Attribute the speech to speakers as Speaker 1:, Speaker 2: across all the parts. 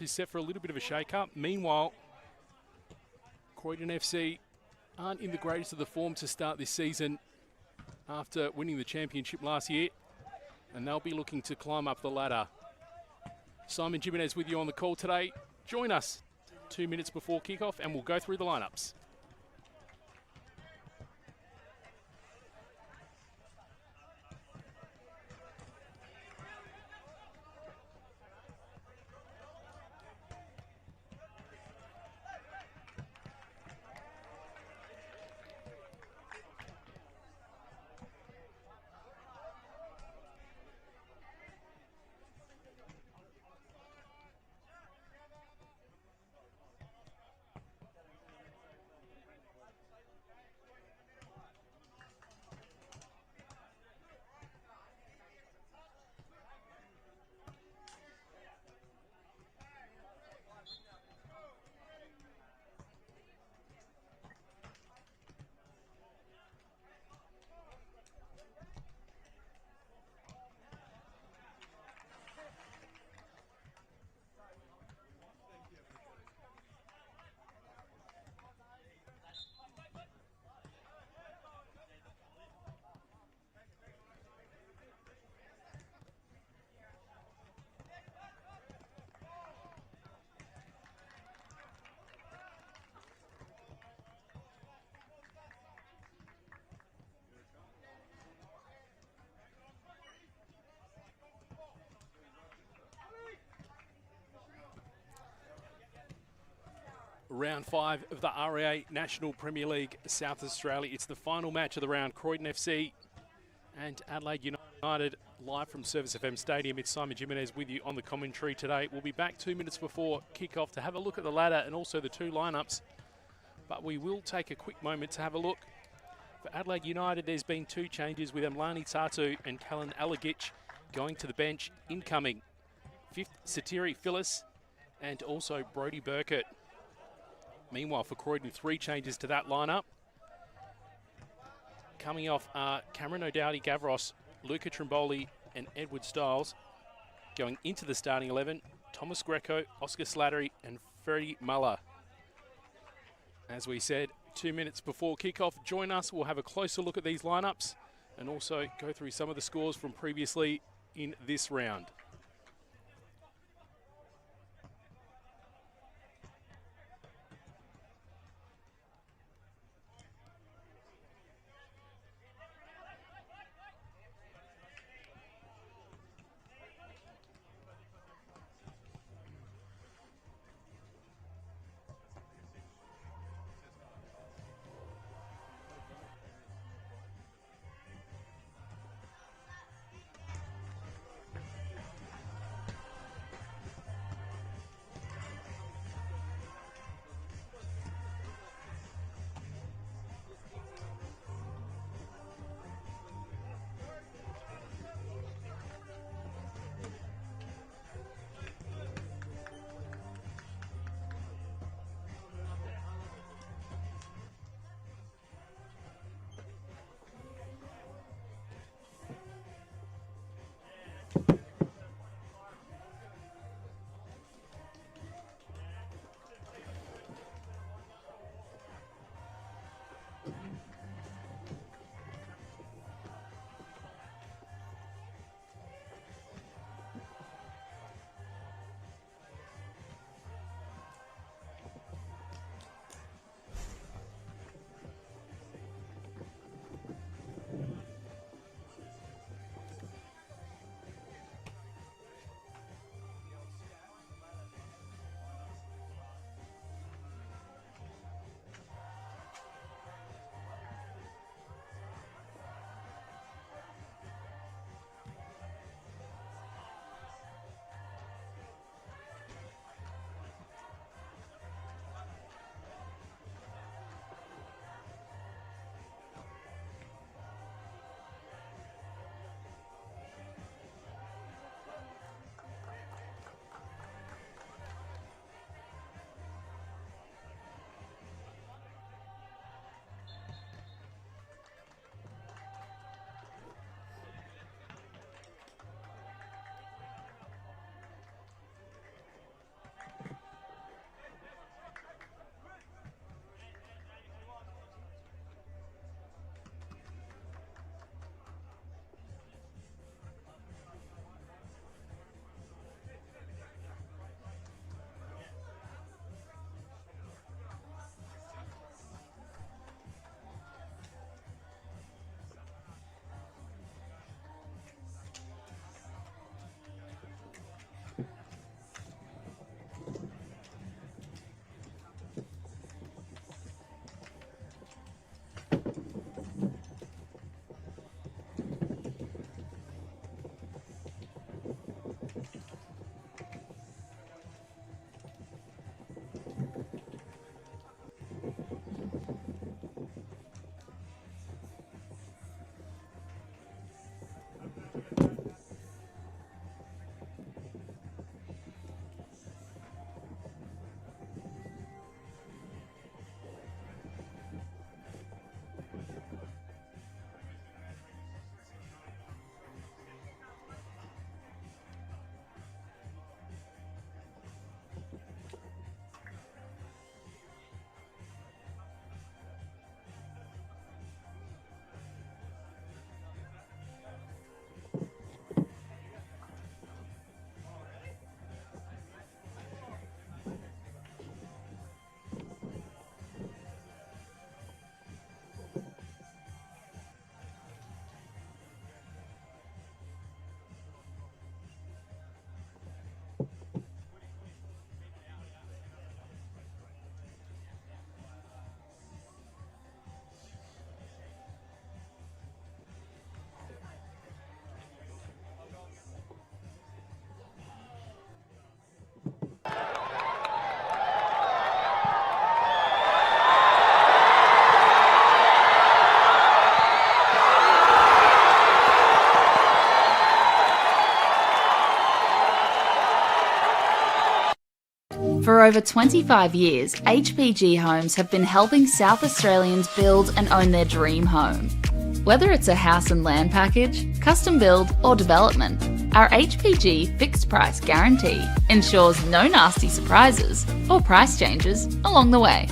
Speaker 1: is set for a little bit of a shake-up. Meanwhile, Croydon FC aren't in the greatest of the form to start this season after winning the championship last year, and they'll be looking to climb up the ladder. Simon Jimenez with you on the call today. Join us 2 minutes before kickoff and we'll go through the lineups. Round 5 of the RA National Premier League South Australia. It's the final match of the round. Croydon FC and Adelaide United live from Service FM Stadium. It's Simon Jimenez with you on the commentary today. We'll be back 2 minutes before kickoff to have a look at the ladder and also the two lineups. But we will take a quick moment to have a look. For Adelaide United, there's been two changes with Amlani Tatu and Callan Alagic going to the bench. Incoming, 5th Satiri Phyllis and also Brody Burkett. Meanwhile, for Croydon, 3 changes to that lineup. Coming off are Cameron O'Dowdy Gavros, Luca Trimboli and Edward Stiles. Going into the starting 11, Thomas Greco, Oscar Slattery and Freddie Muller. As we said, 2 minutes before kickoff, join us. We'll have a closer look at these lineups and also go through some of the scores from previously in this round.
Speaker 2: For over 25 years, HPG Homes have been helping South Australians build and own their dream home. Whether it's a house and land package, custom build or development, our HPG fixed price guarantee ensures no nasty surprises or price changes along the way.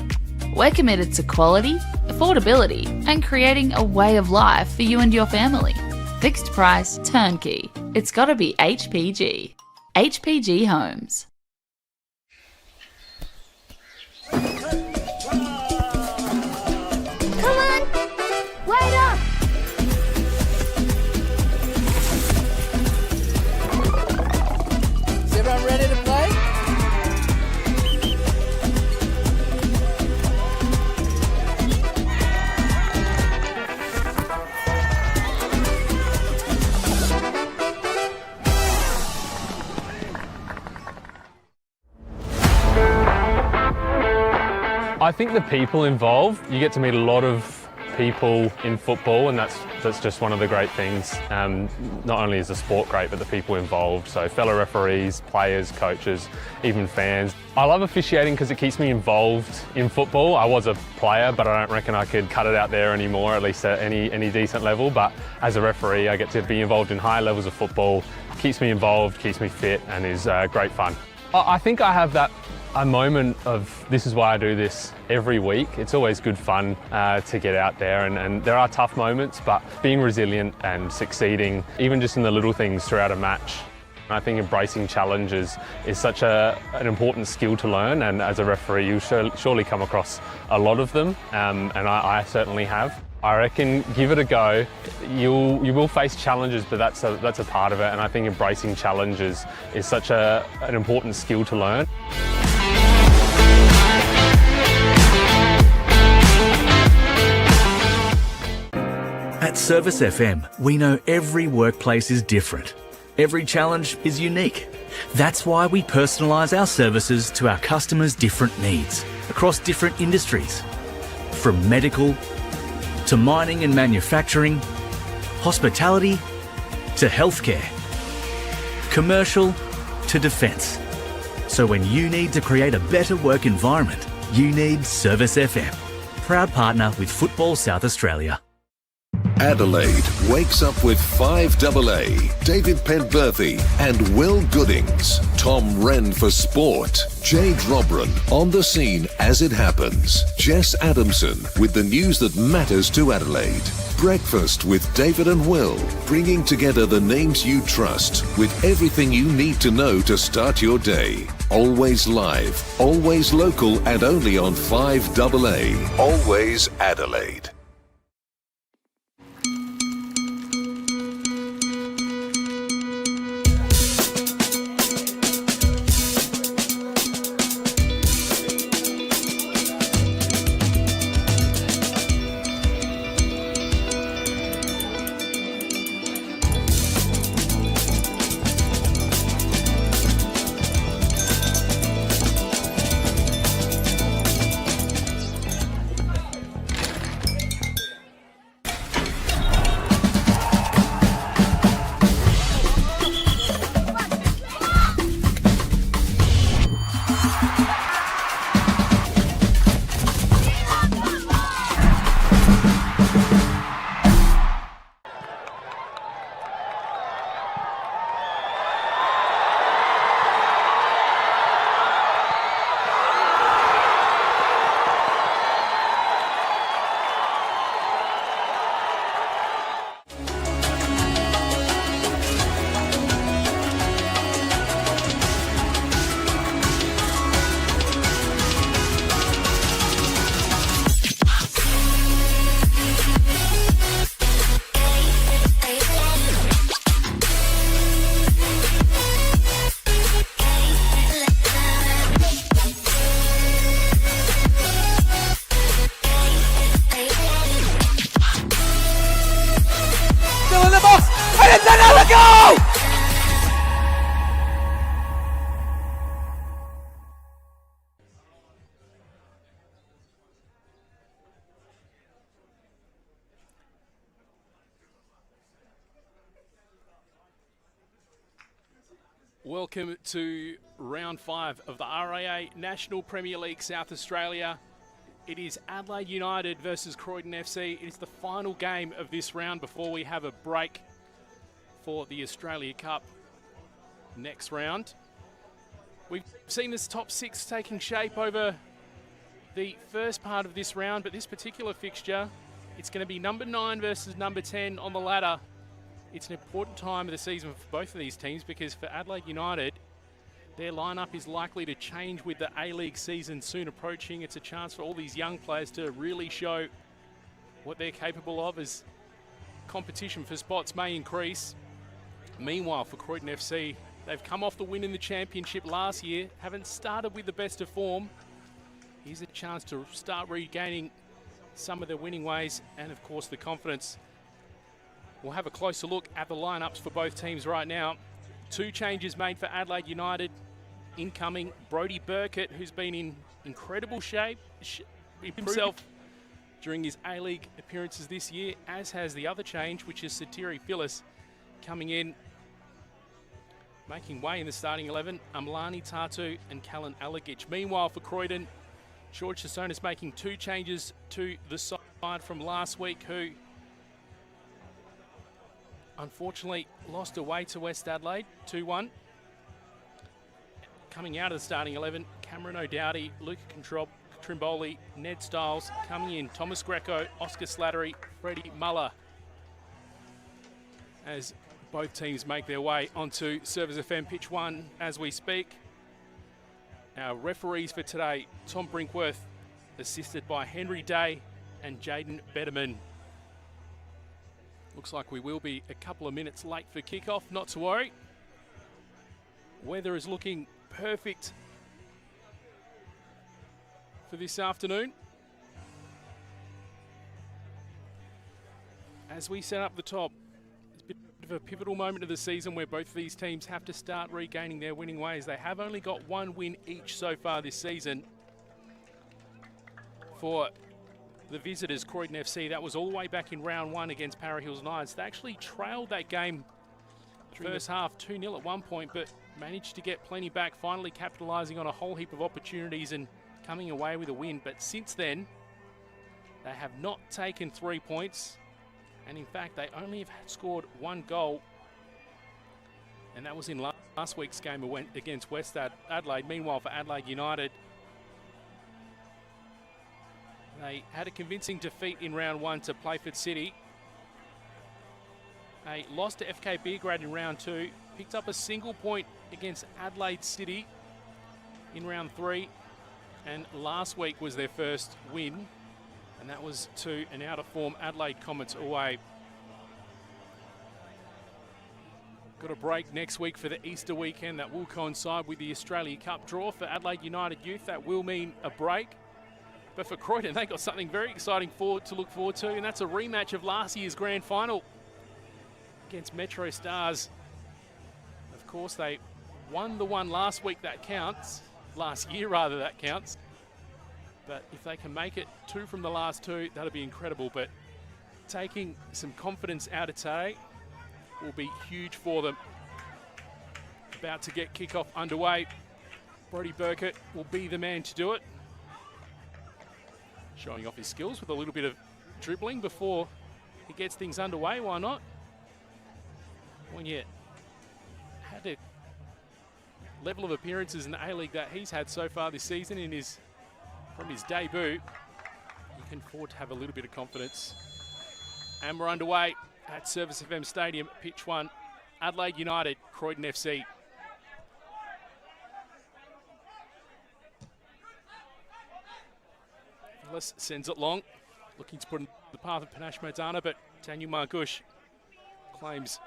Speaker 2: We're committed to quality, affordability and creating a way of life for you and your family. Fixed price, turnkey. It's gotta be HPG. HPG Homes.
Speaker 3: Come on! Wait up!
Speaker 4: Is everyone ready to play?
Speaker 5: I think the people involved, you get to meet a lot of people in football, and that's just one of the great things. Not only is the sport great, but the people involved, so fellow referees, players, coaches, even fans. I love officiating because it keeps me involved in football. I was a player, but I don't reckon I could cut it out there anymore, at least at any decent level. But as a referee, I get to be involved in high levels of football. Keeps me involved, keeps me fit, and is great fun. I think I have a moment of this is why I do this every week. It's always good fun to get out there, and there are tough moments, but being resilient and succeeding, even just in the little things throughout a match. I think embracing challenges is such an important skill to learn, and as a referee you'll surely come across a lot of them, and I certainly have. I reckon give it a go. You will face challenges, but that's a part of it, and I think embracing challenges is such an important skill to learn.
Speaker 6: At Service FM, we know every workplace is different. Every challenge is unique. That's why we personalise our services to our customers' different needs across different industries. From medical to mining and manufacturing, hospitality to healthcare, commercial to defence. So when you need to create a better work environment, you need Service FM. Proud partner with Football South Australia.
Speaker 7: Adelaide wakes up with 5AA, David Penberthy and Will Goodings, Tom Wren for sport, Jade Robran on the scene as it happens, Jess Adamson with the news that matters to Adelaide, Breakfast with David and Will, bringing together the names you trust with everything you need to know to start your day. Always live, always local and only on 5AA, always Adelaide.
Speaker 1: Welcome to round 5 of the RAA National Premier League South Australia. It is Adelaide United versus Croydon FC. It is the final game of this round before we have a break for the Australia Cup next round. We've seen this top 6 taking shape over the first part of this round, but this particular fixture, it's going to be number 9 versus number 10 on the ladder. It's an important time of the season for both of these teams because for Adelaide United, their lineup is likely to change with the A-League season soon approaching. It's a chance for all these young players to really show what they're capable of as competition for spots may increase. Meanwhile, for Croydon FC, they've come off the win in the championship last year, haven't started with the best of form. Here's a chance to start regaining some of their winning ways and, of course, the confidence. We'll have a closer look at the lineups for both teams right now. 2 changes made for Adelaide United. Incoming, Brodie Burkett, who's been in incredible shape himself during his A-League appearances this year, as has the other change, which is Satiri Phyllis coming in, making way in the starting 11, Amlani Tatu and Callan Alagic. Meanwhile, for Croydon, George Sassonis making 2 changes to the side from last week, who unfortunately lost away to West Adelaide, 2-1. Coming out of the starting 11, Cameron O'Dowdy, Luca Trimboli, Ned Stiles. Coming in, Thomas Greco, Oscar Slattery, Freddie Muller. As both teams make their way onto Service FM Pitch 1 as we speak. Our referees for today, Tom Brinkworth, assisted by Henry Day and Jaden Betterman. Looks like we will be a couple of minutes late for kickoff, not to worry. Weather is looking perfect for this afternoon. As we set up the top, it's a bit of a pivotal moment of the season where both of these teams have to start regaining their winning ways. They have only got 1 win each so far this season. For the visitors, Croydon FC, that was all the way back in round 1 against Para Hills Knights. They actually trailed that game first half 2-0 at one point, but managed to get plenty back, finally capitalising on a whole heap of opportunities and coming away with a win. But since then, they have not taken 3 points, and in fact, they only have scored 1 goal, and that was in last week's game against West Adelaide. Meanwhile, for Adelaide United, they had a convincing defeat in round 1 to Playford City. They lost to FK Beergrad in round 2, picked up a single point against Adelaide City in round 3, and last week was their first win, and that was to an out-of-form Adelaide Comets away. Got a break next week for the Easter weekend that will coincide with the Australia Cup draw for Adelaide United Youth. That will mean a break. But for Croydon, they got something very exciting to look forward to, and that's a rematch of last year's grand final against Metro Stars. Of course, they won the one last week, that counts. Last year, rather, that counts. But if they can make it 2 from the last 2, that'll be incredible. But taking some confidence out of today will be huge for them. About to get kickoff underway. Brodie Burkett will be the man to do it. Showing off his skills with a little bit of dribbling before he gets things underway. Why not? When you had a level of appearances in the A-League that he's had so far this season from his debut, you can afford to have a little bit of confidence. And we're underway at Service FM Stadium, Pitch 1, Adelaide United, Croydon FC. Phyllis sends it long, looking to put in the path of Panache Modana, but Daniel Margush claims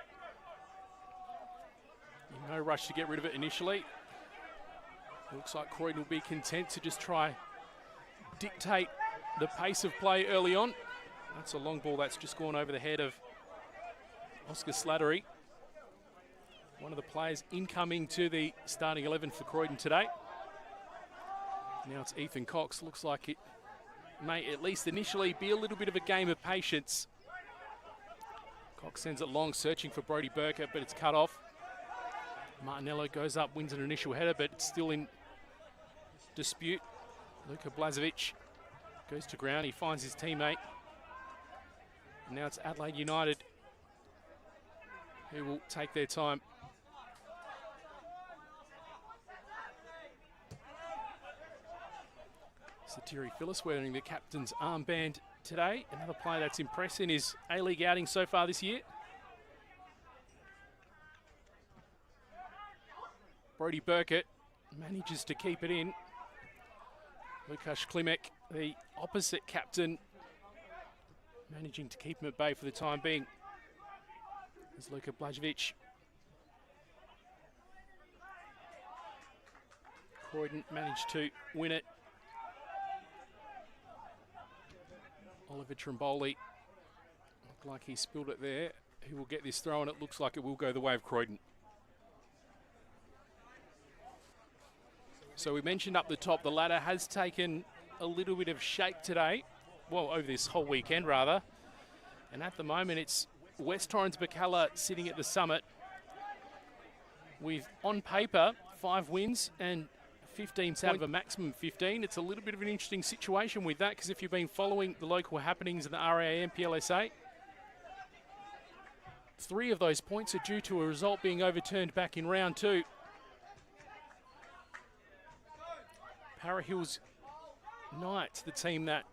Speaker 1: no rush to get rid of it initially. Looks like Croydon will be content to just try dictate the pace of play early on. That's a long ball that's just gone over the head of Oscar Slattery, one of the players incoming to the starting 11 for Croydon today. Now it's Ethan Cox. Looks like it may at least initially be a little bit of a game of patience. Cox sends it long, searching for Brodie Burkett, but it's cut off. Martinello goes up, wins an initial header, but it's still in dispute. Luka Blazovic goes to ground, he finds his teammate. And now it's Adelaide United who will take their time. Satiri Phyllis wearing the captain's armband today. Another player that's impressed in his A-League outing so far this year. Brody Burkett manages to keep it in. Lukasz Klimek, the opposite captain, managing to keep him at bay for the time being. There's Luka Blazovic. Croydon managed to win it. Oliver Trimboli looked like he spilled it there. Who will get this throw, and it looks like it will go the way of Croydon. So we mentioned up the top, the ladder has taken a little bit of shape today. Well, over this whole weekend, rather. And at the moment, it's West Torrens Bacalla sitting at the summit with, on paper, 5 wins and 15 out of a maximum 15. It's a little bit of an interesting situation with that, because if you've been following the local happenings in the RAA NPLSA, 3 of those points are due to a result being overturned back in round 2. Para Hills Knights, the team that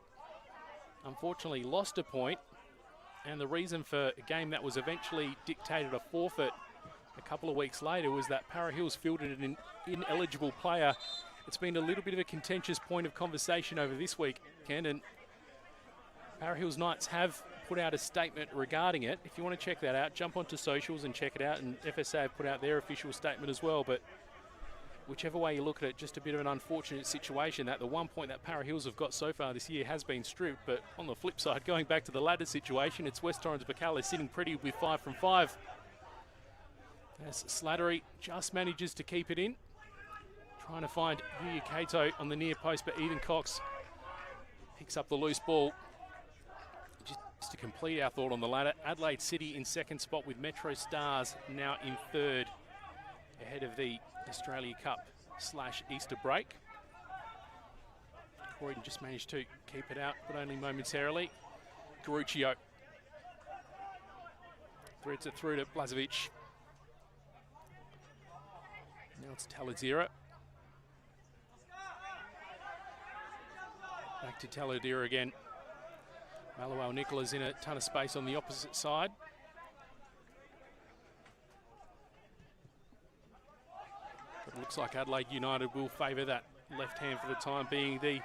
Speaker 1: unfortunately lost a point, and the reason for a game that was eventually dictated a forfeit a couple of weeks later was that Para Hills fielded an ineligible player. It's been a little bit of a contentious point of conversation over this weekend, and Para Hills Knights have put out a statement regarding it. If you want to check that out, jump onto socials and check it out, and FSA have put out their official statement as well. But whichever way you look at it, just a bit of an unfortunate situation that the 1 point that Para Hills have got so far this year has been stripped. But on the flip side, going back to the ladder situation, it's West Torrens Bacalla sitting pretty with 5 from 5. As Slattery just manages to keep it in. Trying to find Yuya Kato on the near post, but Ethan Cox picks up the loose ball. Just to complete our thought on the ladder, Adelaide City in second spot with Metro Stars now in third, ahead of the Australia Cup / Easter break. Croydon just managed to keep it out, but only momentarily. Garuccio threads it through to Blazovic. Now it's Taladira. Back to Taladira again. Maluel Nicola's in a ton of space on the opposite side. But it looks like Adelaide United will favour that left hand for the time being. The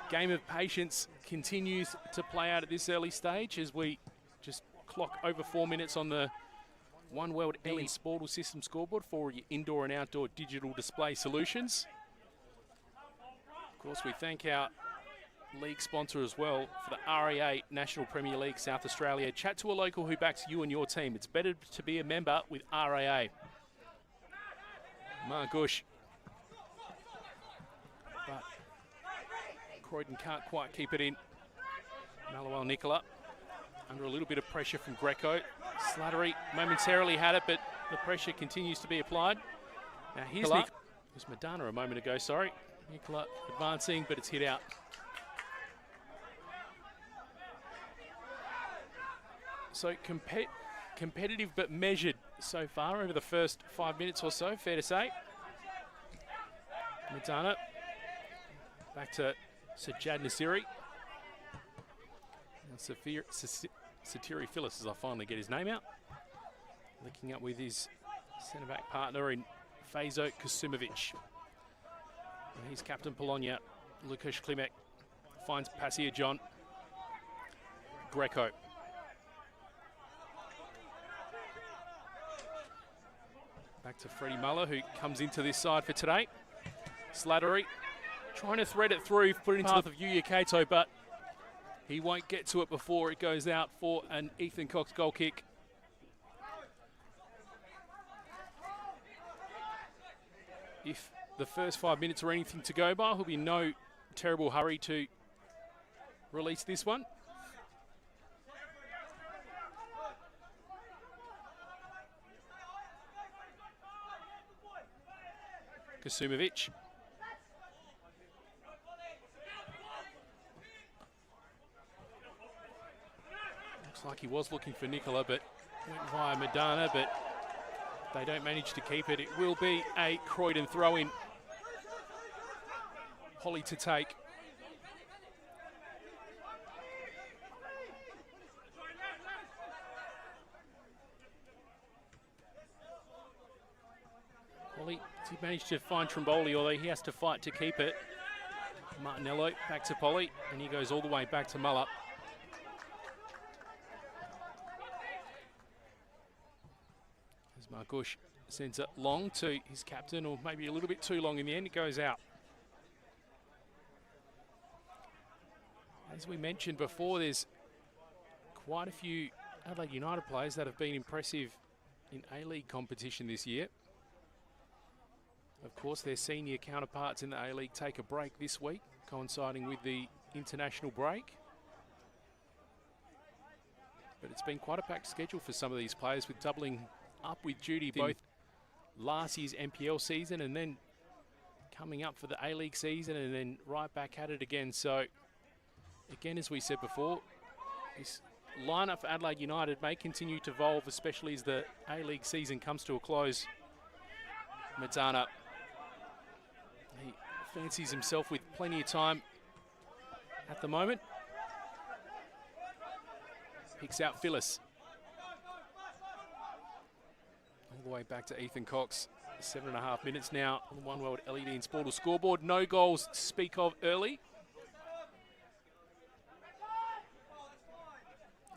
Speaker 1: game of patience continues to play out at this early stage as we just clock over 4 minutes on the One World Ellie Sportal System scoreboard for your indoor and outdoor digital display solutions. Of course, we thank our league sponsor as well for the RAA National Premier League South Australia. Chat to a local who backs you and your team. It's better to be a member with RAA. Margush. But Croydon can't quite keep it in. Maluel Nicola under a little bit of pressure from Greco. Slattery momentarily had it, but the pressure continues to be applied. Now here's Nicola. It was Madonna a moment ago, sorry. Nicola advancing, but it's hit out. So competitive but measured so far over the first 5 minutes or so, fair to say. Madonna back to Sajjad Nasiri. Now Satiri Phyllis, as I finally get his name out, linking up with his centre-back partner in Faizo Kusumovic. And he's Captain Polonia. Lukasz Klimek finds Passia John. Greco. Back to Freddie Muller, who comes into this side for today. Slattery trying to thread it through, put it into the path of Yuya Kato, but he won't get to it before it goes out for an Ethan Cox goal kick. If the first 5 minutes are anything to go by, he'll be in no terrible hurry to release this one. Kasumovic. Looks like he was looking for Nicola, but went via Madana, but they don't manage to keep it. It will be a Croydon throw-in. Holly to take. Holly, he managed to find Trimboli, although he has to fight to keep it. Martinello back to Polly, and he goes all the way back to Muller. As Margush sends it long to his captain, or maybe a little bit too long in the end, it goes out. As we mentioned before, there's quite a few Adelaide United players that have been impressive in A-League competition this year. Of course, their senior counterparts in the A-League take a break this week, coinciding with the international break. But it's been quite a packed schedule for some of these players, with doubling up with duty both last year's NPL season and then coming up for the A-League season and then right back at it again. So, again, as we said before, this lineup for Adelaide United may continue to evolve, especially as the A-League season comes to a close. Madana, he fancies himself with plenty of time at the moment. Picks out Phyllis. All the way back to Ethan Cox. 7.5 minutes now on the One World LED and Sportal scoreboard. No goals to speak of early.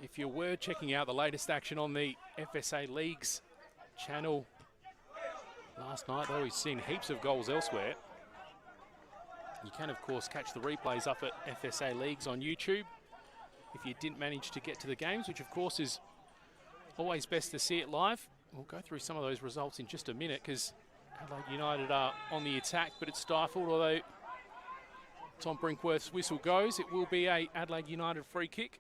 Speaker 1: If you were checking out the latest action on the FSA Leagues channel last night, though, we've seen heaps of goals elsewhere. You can, of course, catch the replays up at FSA Leagues on YouTube if you didn't manage to get to the games, which, of course, is always best to see it live. We'll go through some of those results in just a minute, because Adelaide United are on the attack, but it's stifled, although Tom Brinkworth's whistle goes. It will be a Adelaide United free kick.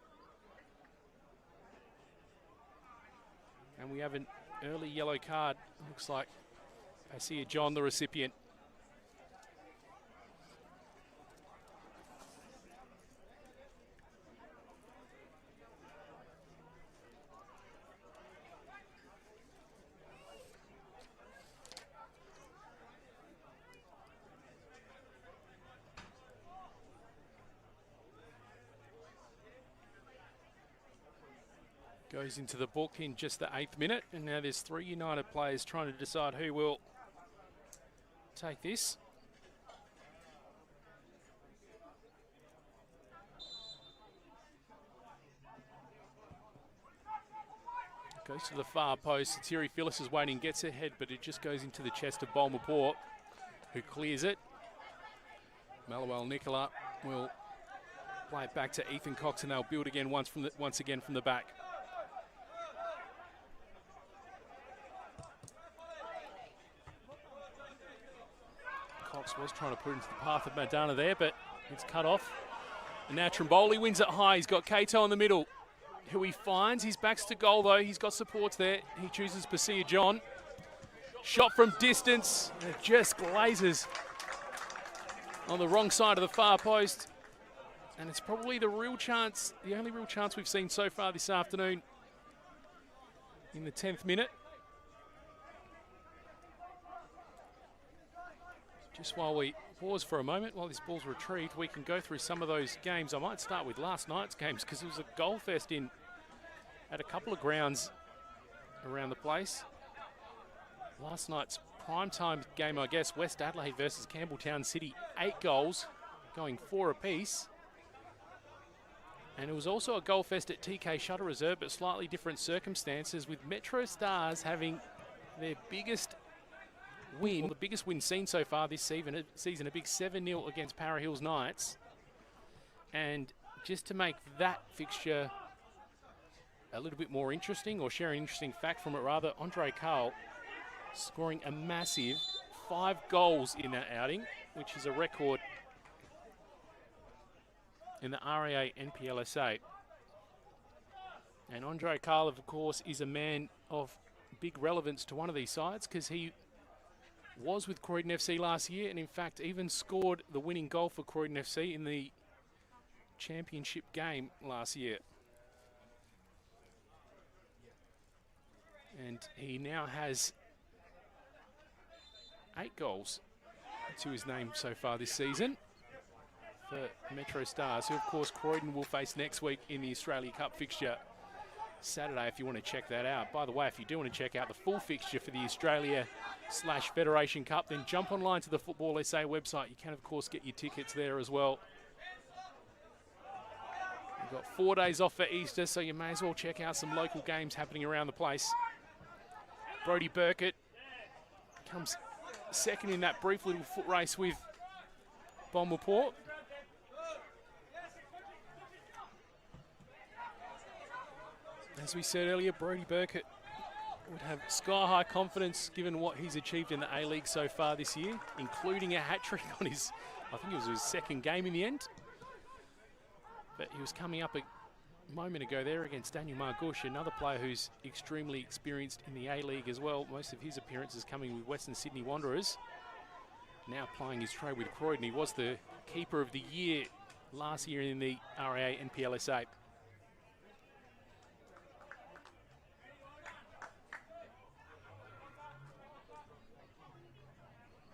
Speaker 1: And we have an early yellow card. Looks like Pasia John, the recipient. Goes into the book in just the 8th minute, and now there's 3 United players trying to decide who will take this. Goes to the far post. Thierry Phyllis is waiting, gets ahead, but it just goes into the chest of Bolmaport, who clears it. Malawal Nicola will play it back to Ethan Cox, and they'll build again once again from the back. Cox was trying to put it into the path of Madana there, but it's cut off. And now Trimboli wins it high. He's got Cato in the middle, who he finds. His back's to goal, though. He's got supports there. He chooses Pasia John. Shot from distance. And it just glazes on the wrong side of the far post. And it's probably the only real chance we've seen so far this afternoon in the 10th minute. Just while we pause for a moment, while this ball's retrieved, we can go through some of those games. I might start with last night's games, because it was a goal fest at a couple of grounds around the place. Last night's primetime game, I guess, West Adelaide versus Campbelltown City, 8 goals, going 4 apiece. And it was also a goal fest at TK Shuttle Reserve, but slightly different circumstances, with Metro Stars having their biggest win, well, the biggest win seen so far this season, a big 7-0 against Para Hills Knights. And just to make that fixture a little bit more interesting, or share an interesting fact from it rather, Andre Carl scoring a massive 5 goals in that outing, which is a record in the RAA NPLSA. And Andre Carl, of course, is a man of big relevance to one of these sides, because he was with Croydon FC last year, and in fact even scored the winning goal for Croydon FC in the championship game last year. And he now has 8 goals to his name so far this season for Metro Stars, who of course Croydon will face next week in the Australia Cup fixture Saturday, if you want to check that out. By the way, if you do want to check out the full fixture for the Australia/Federation Cup, then jump online to the Football SA website. You can of course get your tickets there as well. We've got 4 days off for Easter, so you may as well check out some local games happening around the place. Brodie Burkett comes second in that brief little foot race with Bonmaport. As we said earlier, Brodie Burkett would have sky-high confidence given what he's achieved in the A-League so far this year, including a hat-trick on his, I think it was his second game in the end. But he was coming up a moment ago there against Daniel Margush, another player who's extremely experienced in the A-League as well. Most of his appearances coming with Western Sydney Wanderers. Now playing his trade with Croydon. He was the keeper of the year last year in the RAA NPLSA.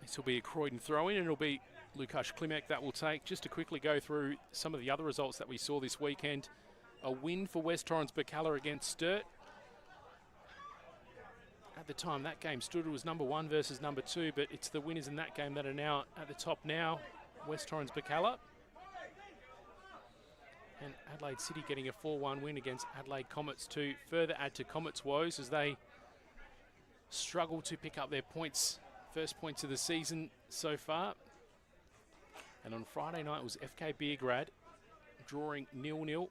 Speaker 1: This will be a Croydon throw-in, and it'll be Lukasz Klimek that will take. Just to quickly go through some of the other results that we saw this weekend. A win for West Torrens Bacalla against Sturt. At the time that game stood, it was number 1 versus number 2, but it's the winners in that game that are now at the top now, West Torrens Bacalla. And Adelaide City getting a 4-1 win against Adelaide Comets to further add to Comets' woes as they struggle to pick up their points, first points of the season so far. And on Friday night it was FK Beergrad drawing 2-2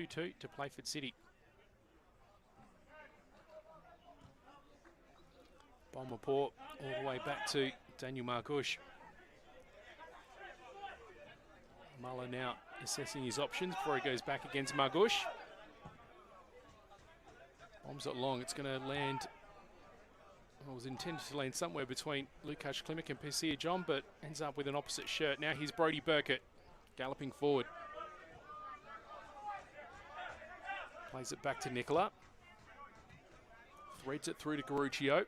Speaker 1: to Playford City. Bonmaport all the way back to Daniel Margush. Muller now assessing his options before he goes back against Margush. Bombs it long, it's going to land, well, it was intended to land somewhere between Lukasz Klimek and Persia John, but ends up with an opposite shirt. Now here's Brodie Burkett galloping forward. Plays it back to Nicola. Threads it through to Garuccio.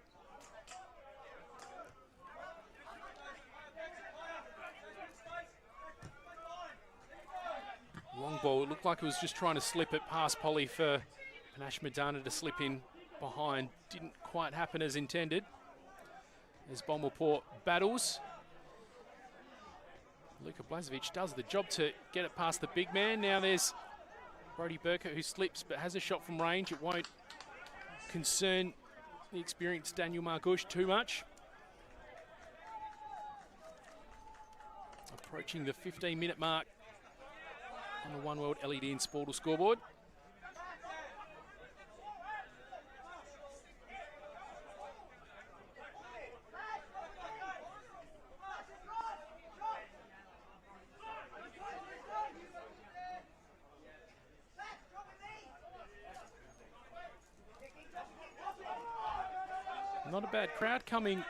Speaker 1: Long ball, it looked like it was just trying to slip it past Polly for Panache Madana to slip in behind. Didn't quite happen as intended. As Bonmaport battles. Luka Blazovic does the job to get it past the big man. Now there's Brodie Burkett who slips but has a shot from range. It won't concern the experienced Daniel Margush too much. Approaching the 15-minute mark on the One World LED and Sportal scoreboard. Not a bad crowd coming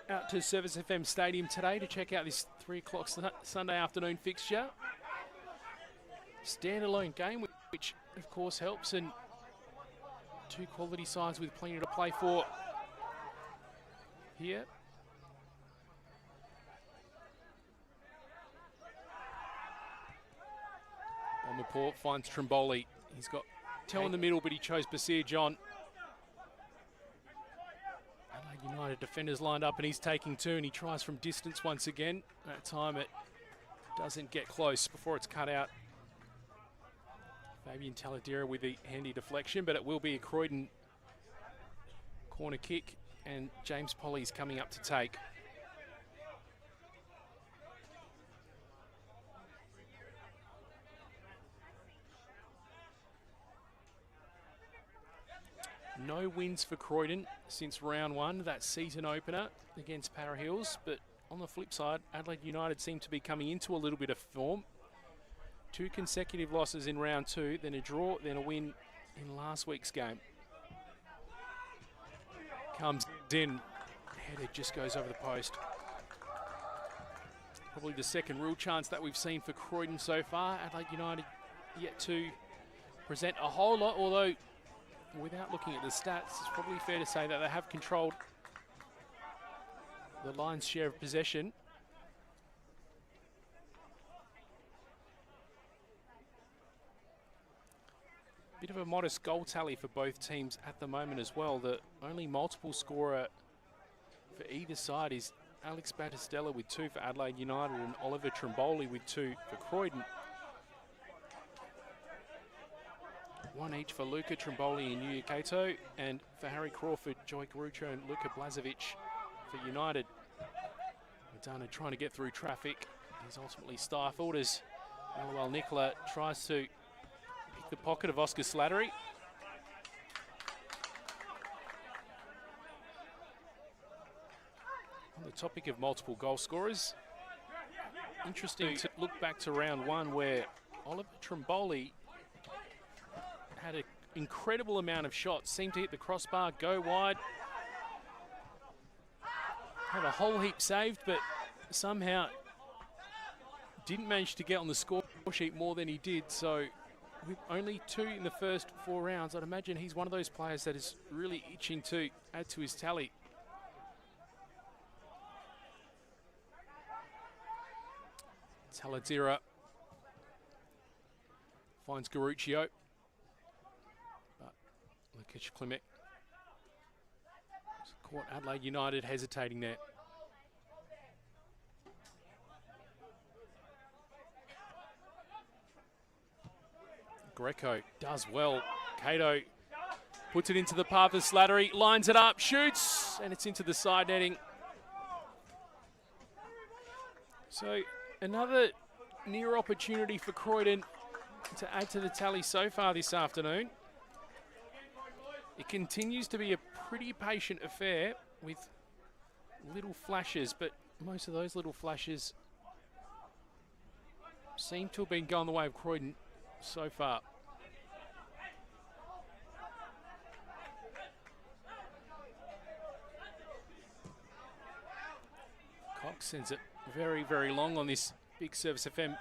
Speaker 1: out to Service FM Stadium today to check out this 3 o'clock Sunday afternoon fixture. Standalone game, which of course helps, and 2 quality sides with plenty to play for here. Bonmaport finds Trimboli. He's got Tell in the middle, but he chose Basir John. Adelaide United defenders lined up, and he's taking 2, and he tries from distance once again. That time it doesn't get close before it's cut out. Fabian Taladera with the handy deflection, but it will be a Croydon corner kick, and James Polly's coming up to take. No wins for Croydon since round 1, that season opener against Para Hills, but on the flip side, Adelaide United seem to be coming into a little bit of form. 2 consecutive losses in round 2, then a draw, then a win in last week's game. Comes in, Header just goes over the post. Probably the second real chance that we've seen for Croydon so far. Adelaide United yet to present a whole lot, although without looking at the stats, it's probably fair to say that they have controlled the Lions' share of possession. Bit of a modest goal tally for both teams at the moment as well. The only multiple scorer for either side is Alex Battistella with 2 for Adelaide United and Oliver Trimboli with 2 for Croydon. 1 each for Luca Trimboli and Yuya Kato, and for Harry Crawford, Joy Garucho and Luka Blazovic for United. Madana trying to get through traffic. He's ultimately stifled as Manuel Nicola tries to pick the pocket of Oscar Slattery. On the topic of multiple goal scorers, interesting to look back to round 1 where Oliver Trimboli had an incredible amount of shots, seemed to hit the crossbar, go wide, had a whole heap saved, but somehow didn't manage to get on the score sheet more than he did. So with only 2 in the first 4 rounds, I'd imagine he's one of those players that is really itching to add to his tally. Taladzira finds Garuccio, but Lukic Klimek caught Adelaide United hesitating there. Greco does well. Cato puts it into the path of Slattery, lines it up, shoots, and it's into the side netting. So another near opportunity for Croydon to add to the tally so far this afternoon. It continues to be a pretty patient affair with little flashes, but most of those little flashes seem to have been going the way of Croydon so far. Cox sends it very, very long on this big Service FM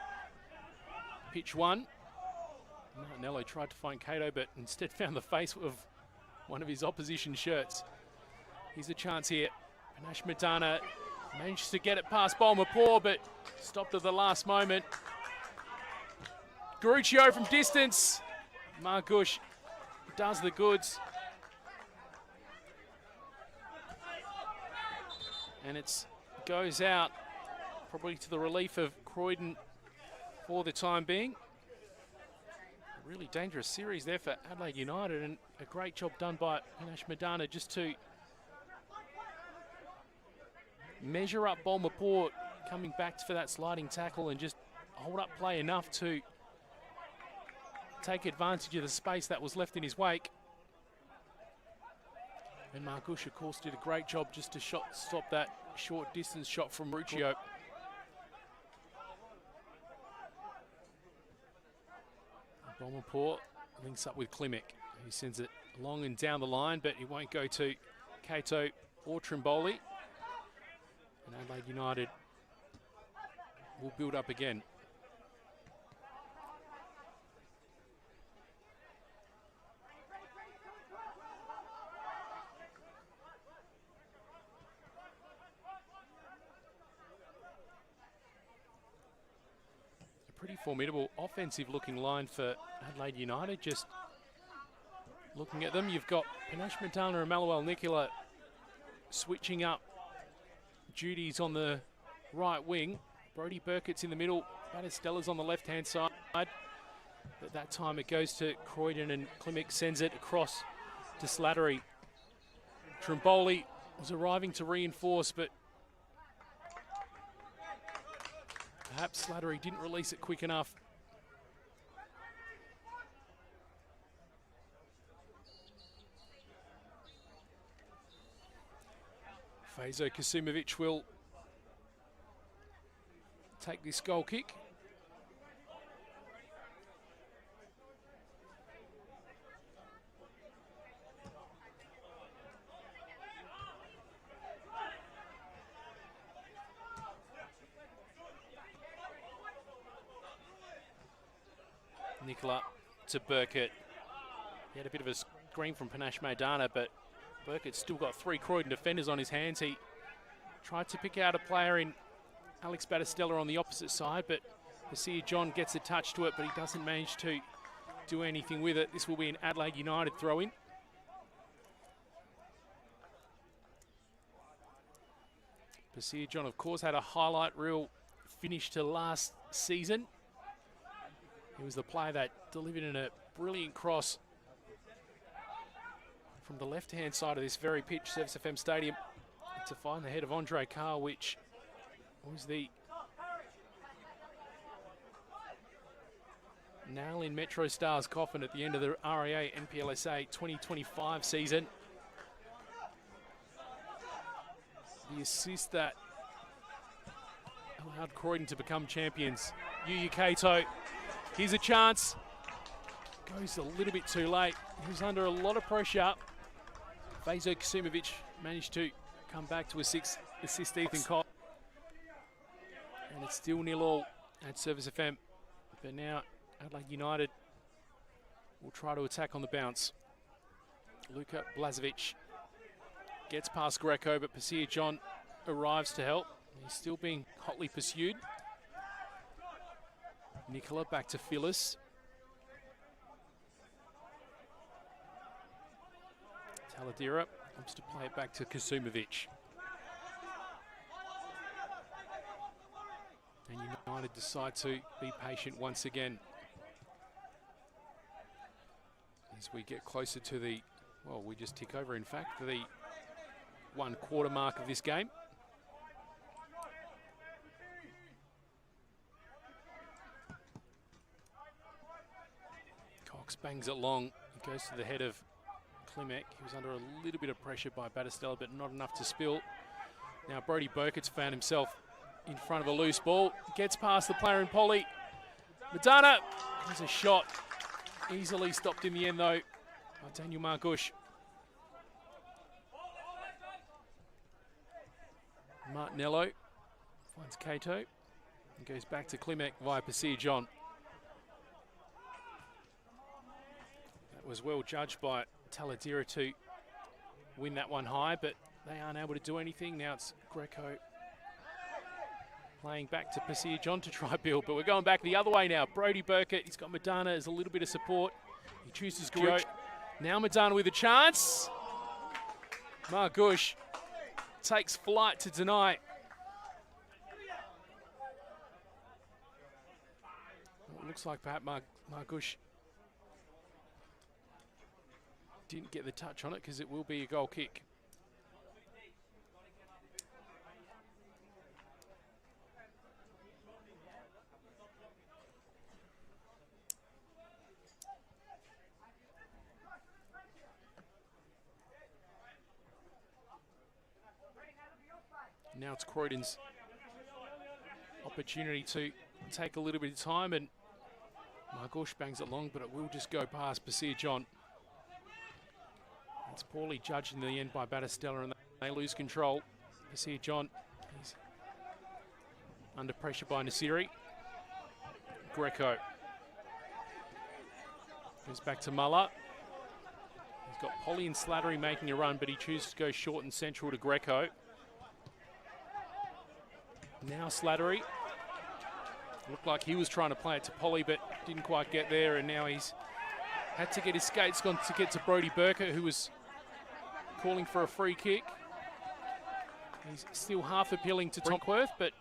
Speaker 1: pitch 1. Martinello tried to find Cato, but instead found the face of one of his opposition shirts. Here's a chance here. Panache Madana managed to get it past Bolmapur, but stopped at the last moment. Garuccio from distance. Margush does the goods. And it goes out, probably to the relief of Croydon for the time being. A really dangerous series there for Adelaide United, and a great job done by Panache Madana just to measure up Bolmapur coming back for that sliding tackle and just hold up play enough to take advantage of the space that was left in his wake. And Margush, of course, did a great job just to stop that short distance shot from Ruccio. Bolmapur links up with Klimek. He sends it long and down the line, but he won't go to Cato or Trimboli. And Adelaide United will build up again. Pretty formidable offensive looking line for Adelaide United. Just looking at them, you've got Panache Madana and Manuel Nicola switching up duties on the right wing. Brody Burkett's in the middle, Battistella's on the left hand side. But that time it goes to Croydon and Klimek sends it across to Slattery. Trimboli was arriving to reinforce, but perhaps Slattery didn't release it quick enough. Fazo Kasumovic will take this goal kick. Nicola to Burkett. He had a bit of a screen from Panache Maidana, but Burkett's still got 3 Croydon defenders on his hands. He tried to pick out a player in Alex Battistella on the opposite side, but Basir John gets a touch to it, but he doesn't manage to do anything with it. This will be an Adelaide United throw-in. Basir John, of course, had a highlight reel finish to last season. He was the player that delivered in a brilliant cross from the left-hand side of this very pitch, Service FM Stadium, to find the head of Andre Carr, which was the nail in Metro Stars' coffin at the end of the RAA NPLSA 2025 season. The assist that allowed Croydon to become champions. Yuya Kato, here's a chance. Goes a little bit too late. He was under a lot of pressure. Vezo Kasumovic managed to come back to assist Ethan Cox. And it's still 0-0 at Service FM. But now Adelaide United will try to attack on the bounce. Luka Blazovic gets past Greco, but Basir John arrives to help. He's still being hotly pursued. Nicola back to Phyllis. Taladera wants to play it back to Kasumovic. And United decide to be patient once again. As we get closer to the, well, we just tick over, in fact, the 1/4 mark of this game. Cox bangs it long. It goes to the head of Klimek. He was under a little bit of pressure by Battistella, but not enough to spill. Now Brody Burkett's found himself in front of a loose ball. Gets past the player in Polly. Madana has a shot. Easily stopped in the end though by Daniel Margush. Martinello finds Kato and goes back to Klimek via Basir John. That was well judged by Taladera to win that one high, but they aren't able to do anything. Now it's Greco playing back to Basir John to try build, but we're going back the other way now. Brody Burkett, he's got Madana as a little bit of support. He chooses Joe. Now Madana with a chance. Margush takes flight to deny. It looks like perhaps Margush didn't get the touch on it because it will be a goal kick. Now it's Croydon's opportunity to take a little bit of time, and Margush bangs it long, but it will just go past Basir John. It's poorly judged in the end by Battistella, and they lose control. Basir John is under pressure by Nasiri. Greco goes back to Muller. He's got Polly and Slattery making a run, but he chooses to go short and central to Greco. Now Slattery. Looked like he was trying to play it to Polly, but didn't quite get there, and now he's had to get his skates gone to get to Brody Burkett, who was calling for a free kick. He's still half appealing to Tonkworth, but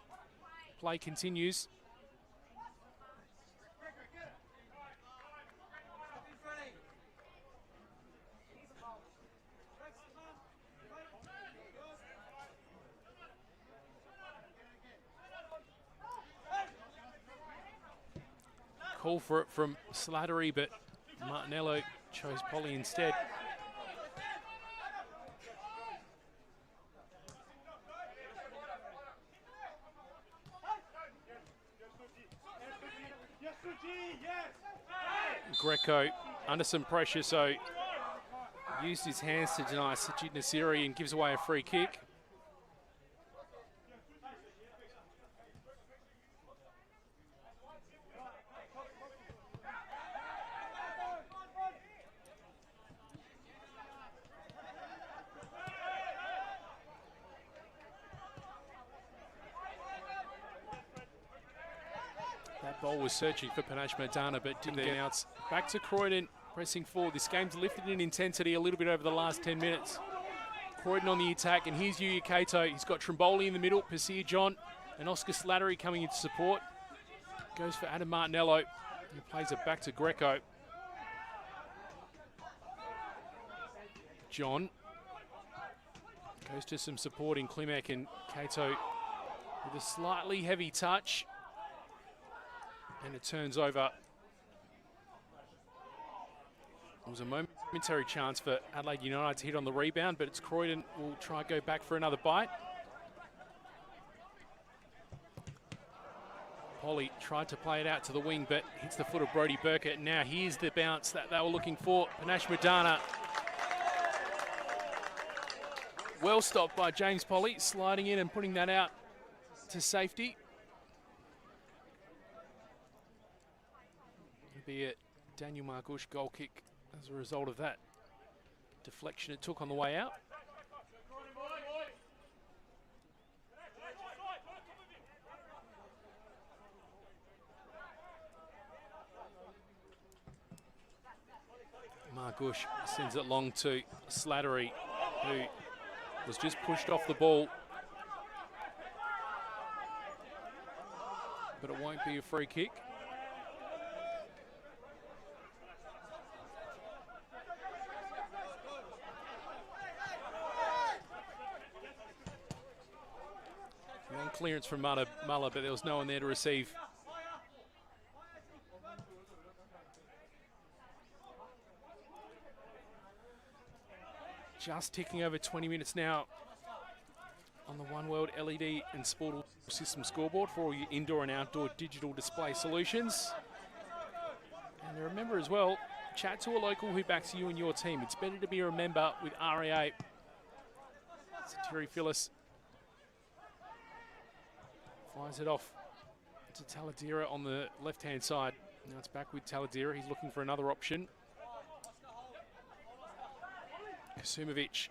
Speaker 1: play continues. Call for it from Slattery, but Martinello chose Polly instead. Greco under some pressure, so used his hands to deny Sajid Nasiri and gives away a free kick. That ball was searching for Panache Madana, but didn't get out. Back to Croydon, pressing forward. This game's lifted in intensity a little bit over the last 10 minutes. Croydon on the attack, and here's Yuya Kato. He's got Trimboli in the middle, Pasir John, and Oscar Slattery coming into support. Goes for Adam Martinello. He plays it back to Greco. John goes to some support in Klimek, and Kato with a slightly heavy touch. And it turns over. It was a momentary chance for Adelaide United to hit on the rebound, but it's Croydon will try and go back for another bite. Polly tried to play it out to the wing, but hits the foot of Brodie Burkett. Now here's the bounce that they were looking for. Panache Madana. Well stopped by James Polly, sliding in and putting that out to safety. It'll be a Daniel Margush goal kick as a result of that deflection it took on the way out. Margush sends it long to Slattery, who was just pushed off the ball. But it won't be a free kick. Long clearance from Muller, but there was no one there to receive. Just ticking over 20 minutes now on the One World LED and Sport System scoreboard for all your indoor and outdoor digital display solutions. And remember as well, chat to a local who backs you and your team. It's better to be a member with REA. Satiri Phyllis fires it off to Taladera on the left-hand side. Now it's back with Taladera. He's looking for another option. Kasumovic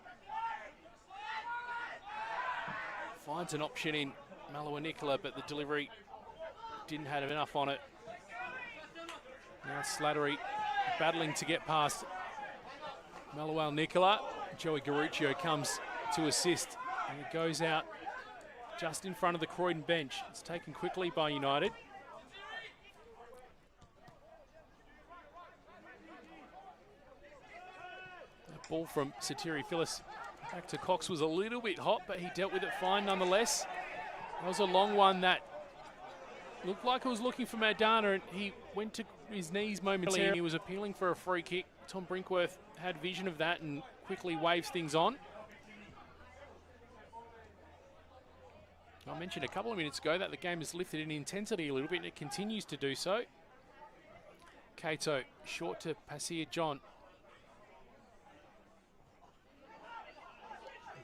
Speaker 1: finds an option in Malawa Nicola, but the delivery didn't have enough on it. Now Slattery battling to get past Malawa Nicola. Joey Garuccio comes to assist, and it goes out just in front of the Croydon bench. It's taken quickly by United. Ball from Satiri Phyllis back to Cox was a little bit hot, but he dealt with it fine nonetheless. That was a long one that looked like it was looking for Madana, and he went to his knees momentarily and he was appealing for a free kick. Tom Brinkworth had vision of that and quickly waves things on. I mentioned a couple of minutes ago that the game has lifted in intensity a little bit, and it continues to do so. Kato short to Pasir John.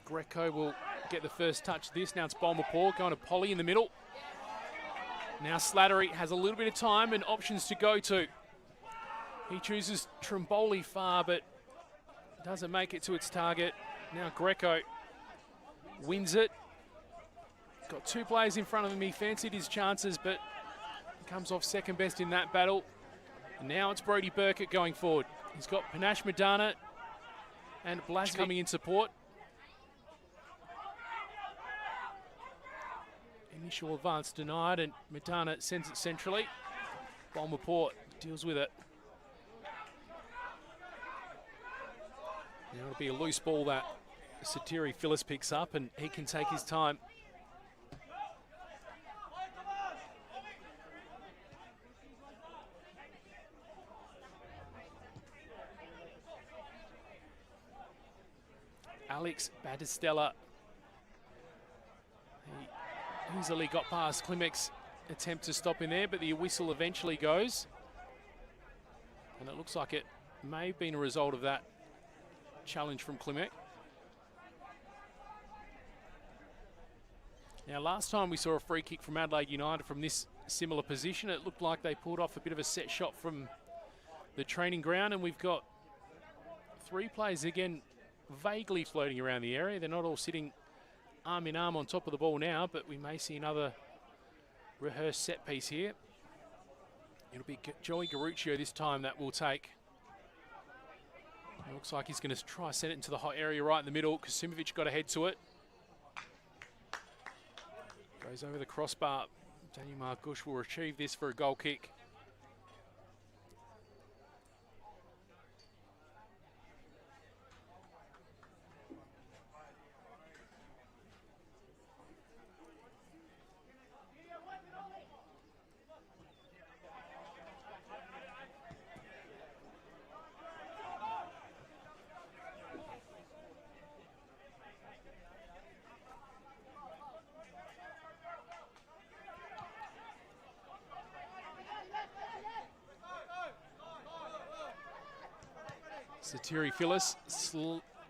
Speaker 1: Greco will get the first touch of this. Now it's Bolmapore going to Polly in the middle. Now Slattery has a little bit of time and options to go to. He chooses Trimboli far, but doesn't make it to its target. Now Greco wins it. Got two players in front of him. He fancied his chances, but comes off second best in that battle. And now it's Brodie Burkett going forward. He's got Panache Madana and Blas coming in support. Initial advance denied, and Madana sends it centrally. Bolmaport deals with it. Now it'll be a loose ball that Satiri Phyllis picks up, and he can take his time. Alex Battistella. He easily got past Klimek's attempt to stop in there, but the whistle eventually goes. And it looks like it may have been a result of that challenge from Klimek. Now, last time we saw a free kick from Adelaide United from this similar position, it looked like they pulled off a bit of a set shot from the training ground, and we've got three players again vaguely floating around the area. They're not all sitting arm in arm on top of the ball now, but we may see another rehearsed set piece here. It'll be Joey Garuccio this time that will take. It looks like he's going to try send it into the hot area right in the middle. Kasimovic got ahead to it. Goes over the crossbar. Daniel Margush will retrieve this for a goal kick. Satiri Phyllis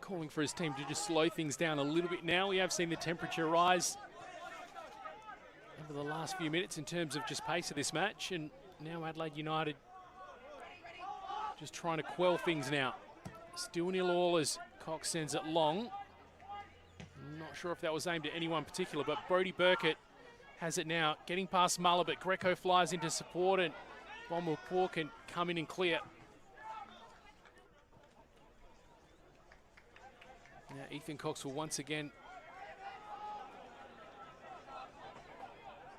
Speaker 1: calling for his team to just slow things down a little bit now. We have seen the temperature rise over the last few minutes in terms of just pace of this match, and now Adelaide United just trying to quell things now. Still 0-0 as Cox sends it long. I'm not sure if that was aimed at anyone particular, but Brody Burkett has it now, getting past Muller, but Greco flies into support and Bonmulpur can come in and clear. Now Ethan Cox will once again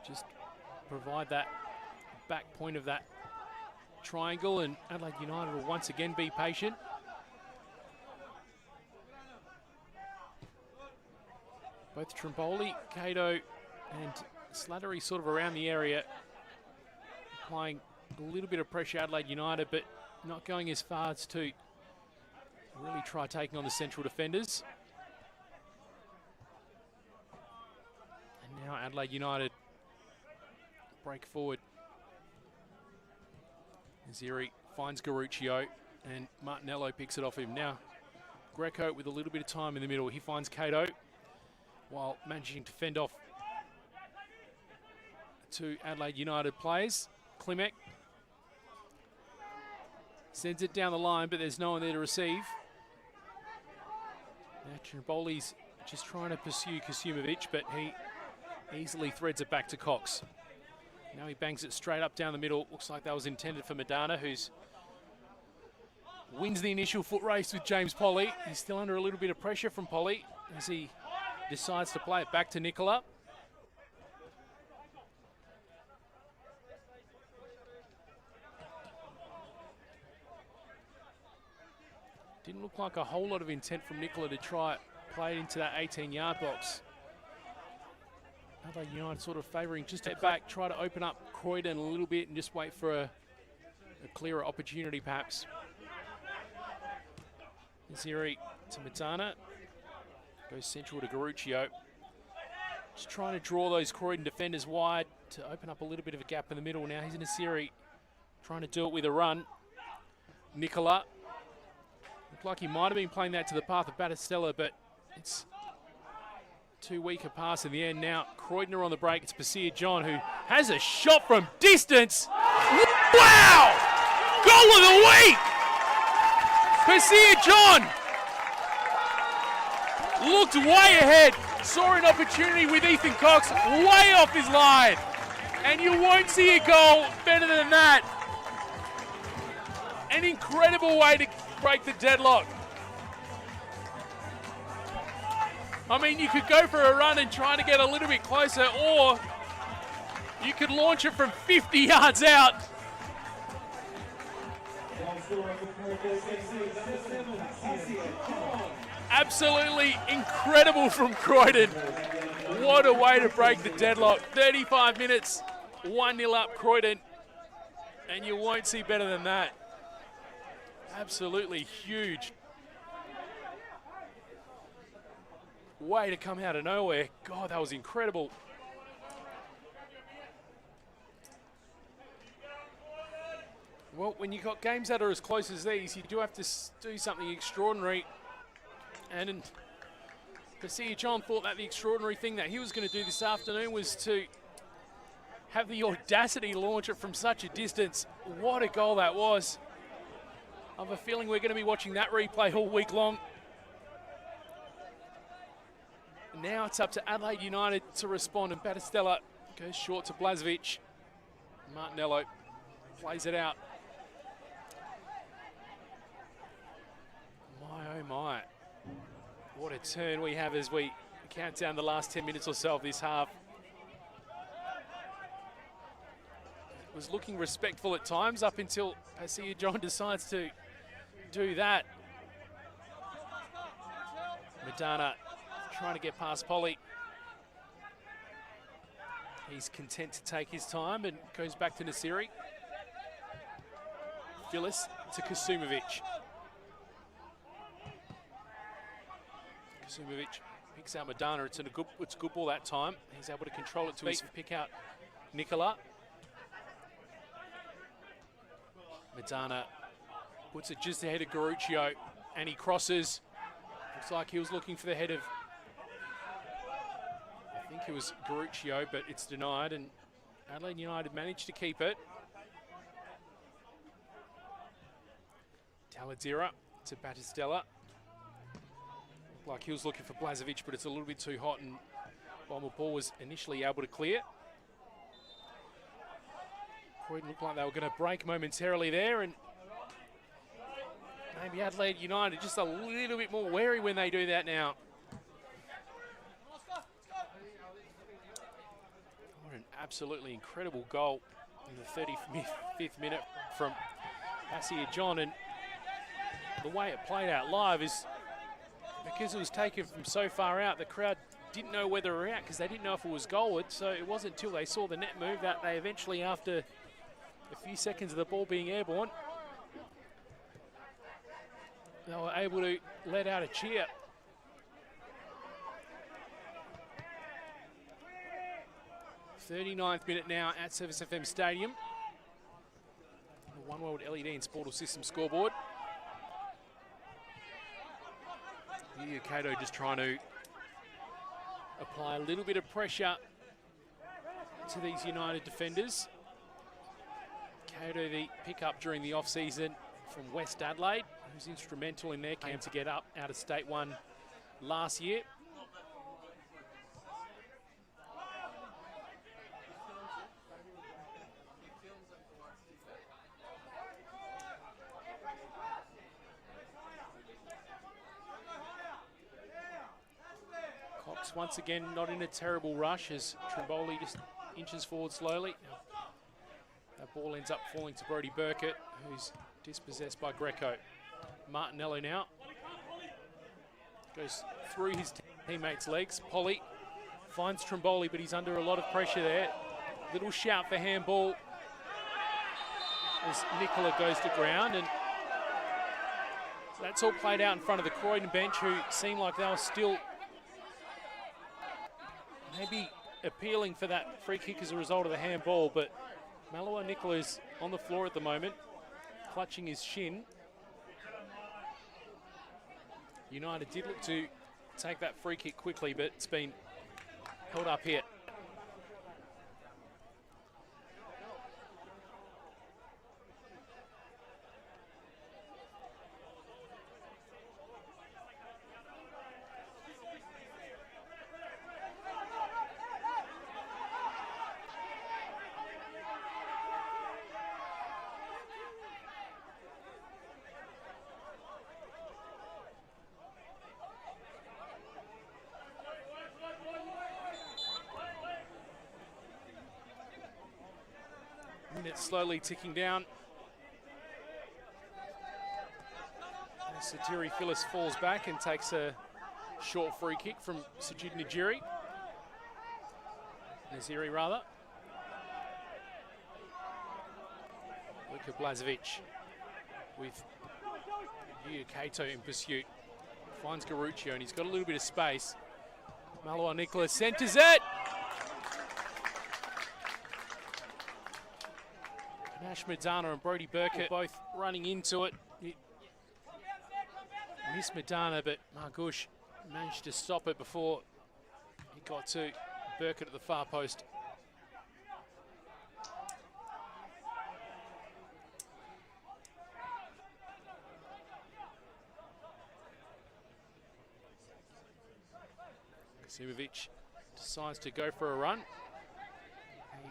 Speaker 1: just provide that back point of that triangle, and Adelaide United will once again be patient. Both Trimboli, Cato and Slattery sort of around the area, applying a little bit of pressure Adelaide United, but not going as far as to really try taking on the central defenders. And now Adelaide United break forward. Ziri finds Garuccio and Martinello picks it off him. Now Greco with a little bit of time in the middle. He finds Cato while managing to fend off two Adelaide United players. Klimek sends it down the line, but there's no one there to receive. Now Trimboli's just trying to pursue Kasimovic, but he easily threads it back to Cox. Now he bangs it straight up down the middle. Looks like that was intended for Madana, who's wins the initial foot race with James Polly. He's still under a little bit of pressure from Polly as he decides to play it back to Nicola. Didn't look like a whole lot of intent from Nicola to try play it into that 18-yard box. Adelaide United sort of favouring just step back, try to open up Croydon a little bit and just wait for a clearer opportunity perhaps. Ziri to Matana. Goes central to Garuccio. Just trying to draw those Croydon defenders wide to open up a little bit of a gap in the middle. Now he's in Asiri, trying to do it with a run. Nicola. Looked like he might have been playing that to the path of Battistella, but it's too weak a pass in the end. Now Croydon are on the break. It's Basir John who has a shot from distance. Wow! Goal of the week! Basir John looked way ahead, saw an opportunity with Ethan Cox way off his line, and you won't see a goal better than that. An incredible way to break the deadlock. I mean, you could go for a run and try to get a little bit closer, or you could launch it from 50 yards out. Absolutely incredible from Croydon. What a way to break the deadlock. 35 minutes, 1-0 up Croydon, and you won't see better than that. Absolutely huge. Way to come out of nowhere. God, that was incredible. Well, when you've got games that are as close as these, you do have to do something extraordinary. And Basir John thought that the extraordinary thing that he was going to do this afternoon was to have the audacity to launch it from such a distance. What a goal that was. I have a feeling we're going to be watching that replay all week long. Now it's up to Adelaide United to respond, and Battistella goes short to Blazovic. Martinello plays it out. My, oh my. What a turn we have as we count down the last 10 minutes or so of this half. It was looking respectful at times up until Passia John decides to do that. Madana trying to get past Polly. He's content to take his time and goes back to Nasiri. Phyllis to Kasumovic. Kasumovic picks out Madana. It's a good ball that time. He's able to control it to his pick out Nicola. Madana puts it just ahead of Garuccio and he crosses. Looks like he was looking for the head of, I think it was Garuccio, but it's denied and Adelaide United managed to keep it. Taladzira to Battistella. Looked like he was looking for Blazovic, but it's a little bit too hot and Bomber ball was initially able to clear. Croydon looked like they were going to break momentarily there and maybe Adelaide United just a little bit more wary when they do that now. What an absolutely incredible goal in the 35th minute from Passia John, and the way it played out live is because it was taken from so far out, the crowd didn't know whether it was out because they didn't know if it was goalward, so it wasn't until they saw the net move that they eventually, after a few seconds of the ball being airborne, they were able to let out a cheer. The 39th minute now at Service FM Stadium. The One World LED and Sportal System scoreboard. Yuya Kato just trying to apply a little bit of pressure to these United defenders. Kato, the pickup during the off-season from West Adelaide, who's instrumental in their camp to get up out of State 1 last year. Cox once again not in a terrible rush as Trimboli just inches forward slowly. That ball ends up falling to Brodie Burkett, who's dispossessed by Greco. Martinello now goes through his teammates' legs. Polly finds Trimboli, but he's under a lot of pressure there. Little shout for handball as Nicola goes to ground, and that's all played out in front of the Croydon bench, who seemed like they were still maybe appealing for that free kick as a result of the handball, but Malua Nicola's on the floor at the moment, clutching his shin. United did look to take that free kick quickly, but it's been held up here. Minutes slowly ticking down. Satiri Phyllis falls back and takes a short free kick from Sajid Naziri rather. Luka Blazovic with Yuya Kato in pursuit. Finds Garuccio and he's got a little bit of space. Malua Nicola centres it! Nash Madana and Brodie Burkett both running into it. Missed Madana, but Margush managed to stop it before he got to Burkett at the far post. Kasumovic decides to go for a run.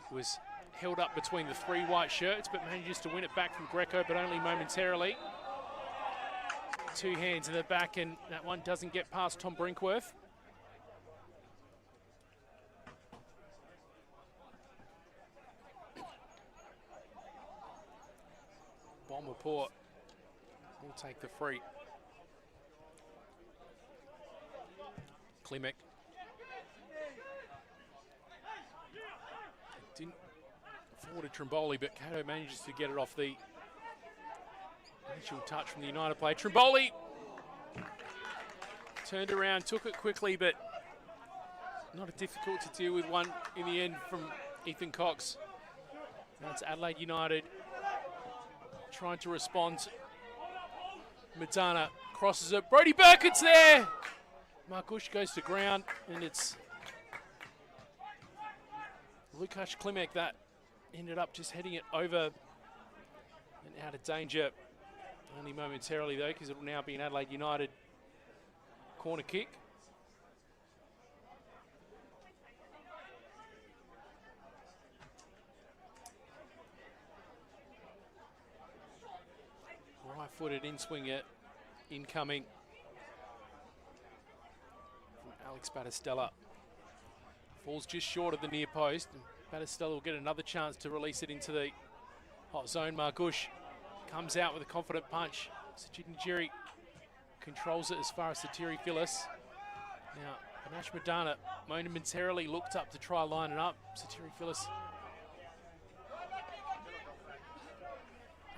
Speaker 1: He was held up between the three white shirts, but manages to win it back from Greco, but only momentarily. Two hands in the back, and that one doesn't get past Tom Brinkworth. Bomberport will take the free. Klimek. Didn't forward to Trimboli, but Cato manages to get it off the initial touch from the United player. Trimboli turned around, took it quickly, but not a difficult to deal with one in the end from Ethan Cox. That's Adelaide United trying to respond. Madana crosses it. Brody Burkett's there. Markush goes to ground, and it's Lukasz Klimek that ended up just heading it over and out of danger. Only momentarily though, because it will now be an Adelaide United corner kick. Right-footed in-swinger incoming from Alex Battistella. Falls just short of the near post, and Battistella will get another chance to release it into the hot zone. Margush comes out with a confident punch. Sajid controls it as far as Satiri Phyllis. Now, Panache Madana momentarily looked up to try line it up. Satiri Phyllis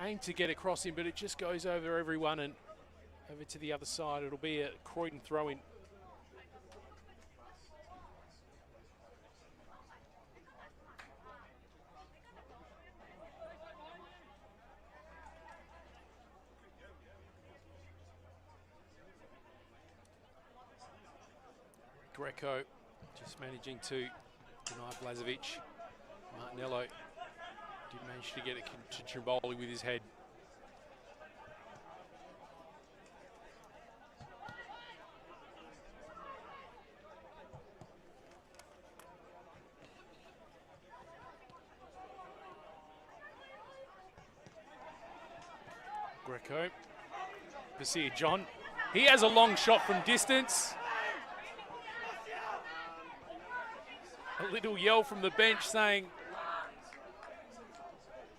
Speaker 1: aimed to get across him, but it just goes over everyone and over to the other side. It'll be a Croydon throw-in. Greco just managing to deny Blazovic. Martinello did manage to get it to Trimboli with his head. Greco. Basir John. He has a long shot from distance. A little yell from the bench saying,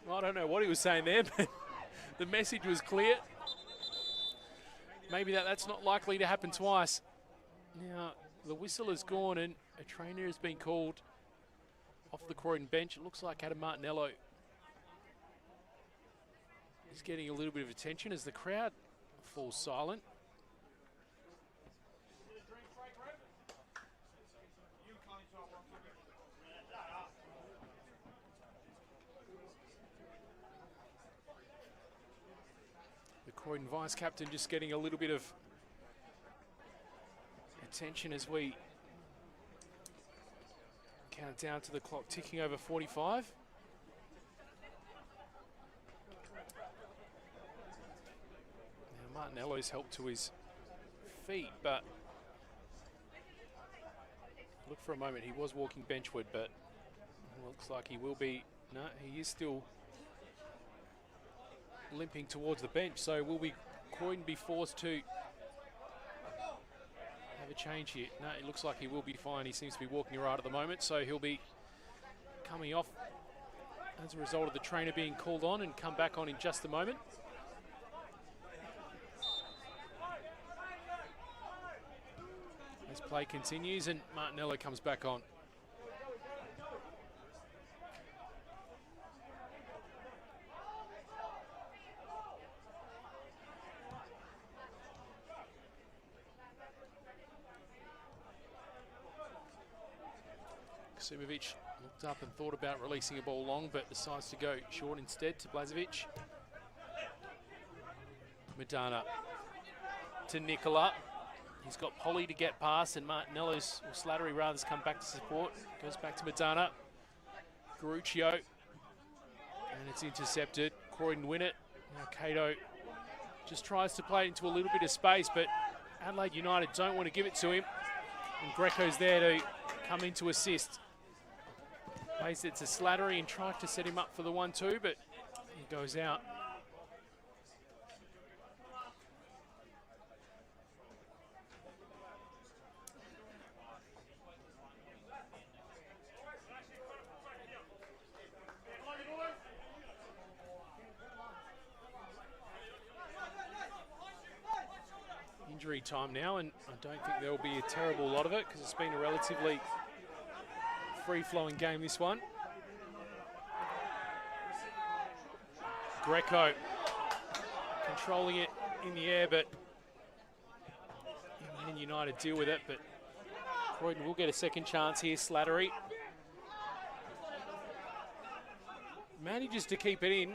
Speaker 1: well, I don't know what he was saying there, but the message was clear. Maybe that's not likely to happen twice. Now, the whistle has gone and a trainer has been called off the Croydon bench. It looks like Adam Martinello is getting a little bit of attention as the crowd falls silent. Croydon vice-captain just getting a little bit of attention as we count down to the clock ticking over 45. Now Martinello's helped to his feet, but look, for a moment he was walking benchward, but looks like he will be, no, he is still limping towards the bench, so will Croydon be forced to have a change here? No, it looks like he will be fine. He seems to be walking right at the moment, so he'll be coming off as a result of the trainer being called on and come back on in just a moment. As play continues and Martinello comes back on. Sumovic looked up and thought about releasing a ball long, but decides to go short instead to Blazovic. Madana to Nicola. He's got Polly to get past, and Martinello's, or Slattery rather, has come back to support. Goes back to Madana. Garuccio. And it's intercepted. Croydon win it. Now Cato just tries to play it into a little bit of space, but Adelaide United don't want to give it to him. And Greco's there to come in to assist. Plays it to Slattery and tried to set him up for the 1-2, but he goes out. Injury time now, and I don't think there will be a terrible lot of it because it's been a relatively free-flowing game, this one. Greco controlling it in the air, but Man United deal with it, but Croydon will get a second chance here. Slattery manages to keep it in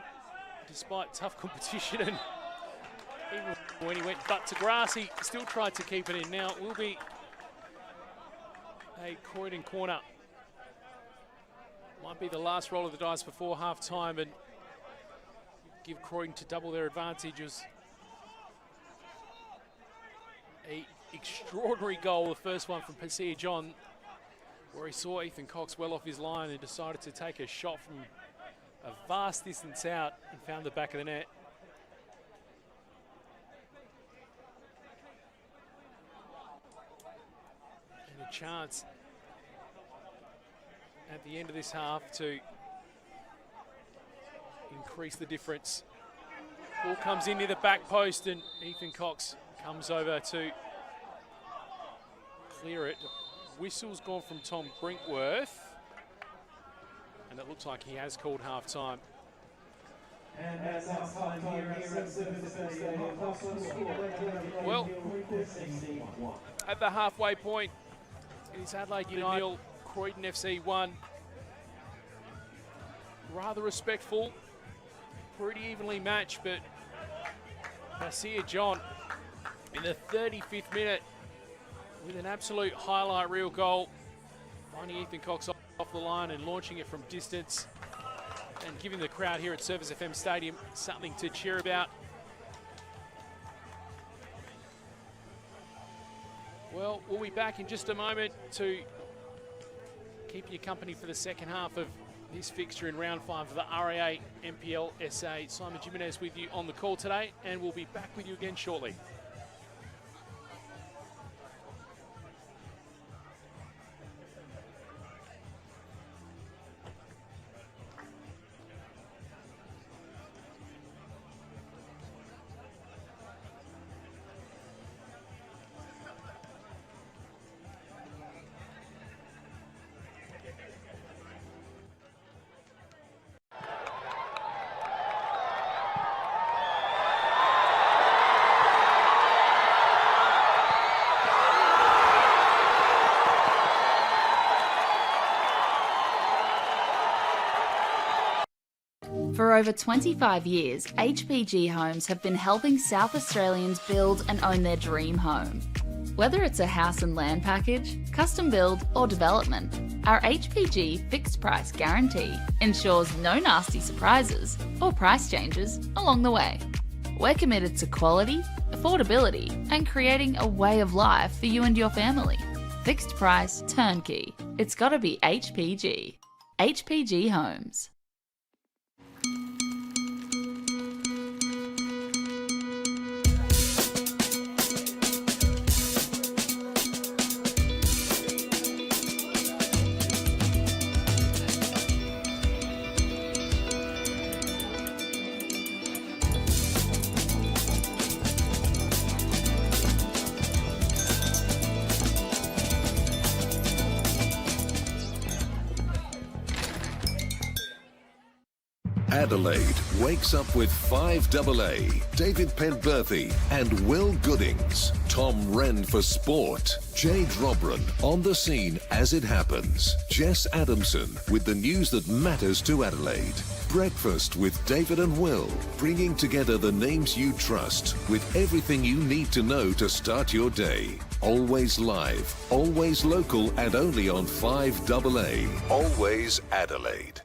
Speaker 1: despite tough competition, and even when he went butt to grass, he still tried to keep it in. Now it will be a Croydon corner. Might be the last roll of the dice before half-time and give Croydon to double their advantages. An extraordinary goal, the first one from Pasea John, where he saw Ethan Cox well off his line and decided to take a shot from a vast distance out and found the back of the net. And a chance at the end of this half to increase the difference. Ball comes in near the back post and Ethan Cox comes over to clear it. Whistle's gone from Tom Brinkworth, and it looks like he has called half-time. Well, at the halfway point, it is Adelaide United 0, Croydon FC 1. Rather respectful, pretty evenly matched, but Pasea John in the 35th minute with an absolute highlight reel goal, finding Ethan Cox off the line and launching it from distance and giving the crowd here at Service FM Stadium something to cheer about. Well, we'll be back in just a moment to keep you company for the second half of this fixture in round 5 of the RAA NPLSA. Simon Jimenez with you on the call today, and we'll be back with you again shortly.
Speaker 2: For over 25 years, HPG Homes have been helping South Australians build and own their dream home. Whether it's a house and land package, custom build or development, our HPG fixed price guarantee ensures no nasty surprises or price changes along the way. We're committed to quality, affordability and creating a way of life for you and your family. Fixed price turnkey. It's gotta be HPG. HPG Homes.
Speaker 7: Adelaide wakes up with 5AA, David Penberthy and Will Goodings. Tom Wren for sport. Jay Drobran on the scene as it happens. Jess Adamson with the news that matters to Adelaide. Breakfast with David and Will, bringing together the names you trust with everything you need to know to start your day. Always live, always local and only on 5AA. Always Adelaide.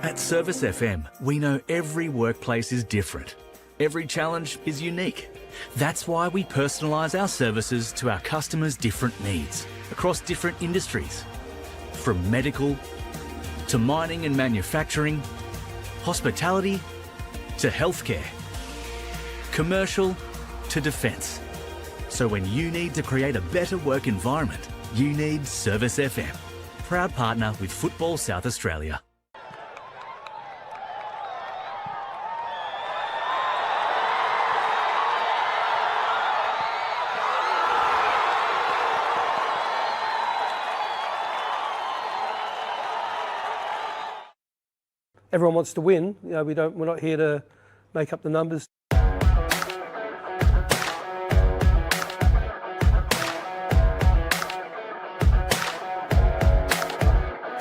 Speaker 6: At Service FM, we know every workplace is different. Every challenge is unique. That's why we personalise our services to our customers' different needs across different industries. From medical to mining and manufacturing, hospitality to healthcare, commercial to defence. So when you need to create a better work environment, you need Service FM. Proud partner with Football South Australia.
Speaker 4: Everyone wants to win. You know, we're not here to make up the numbers.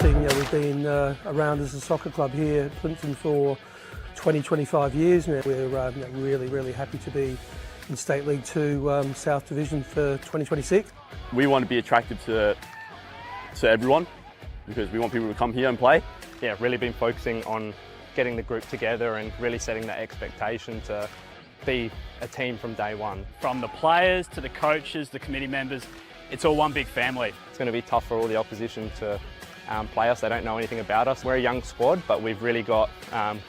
Speaker 4: We've been around as a soccer club here at Clinton for 25 years now. We're really happy to be in State League 2 South Division for 2026.
Speaker 8: We want to be attractive to everyone because we want people to come here and play.
Speaker 5: Yeah, really been focusing on getting the group together and really setting that expectation to be a team from day one.
Speaker 9: From the players to the coaches, the committee members, it's all one big family.
Speaker 5: It's going to be tough for all the opposition to play us. They don't know anything about us. We're a young squad, but we've really got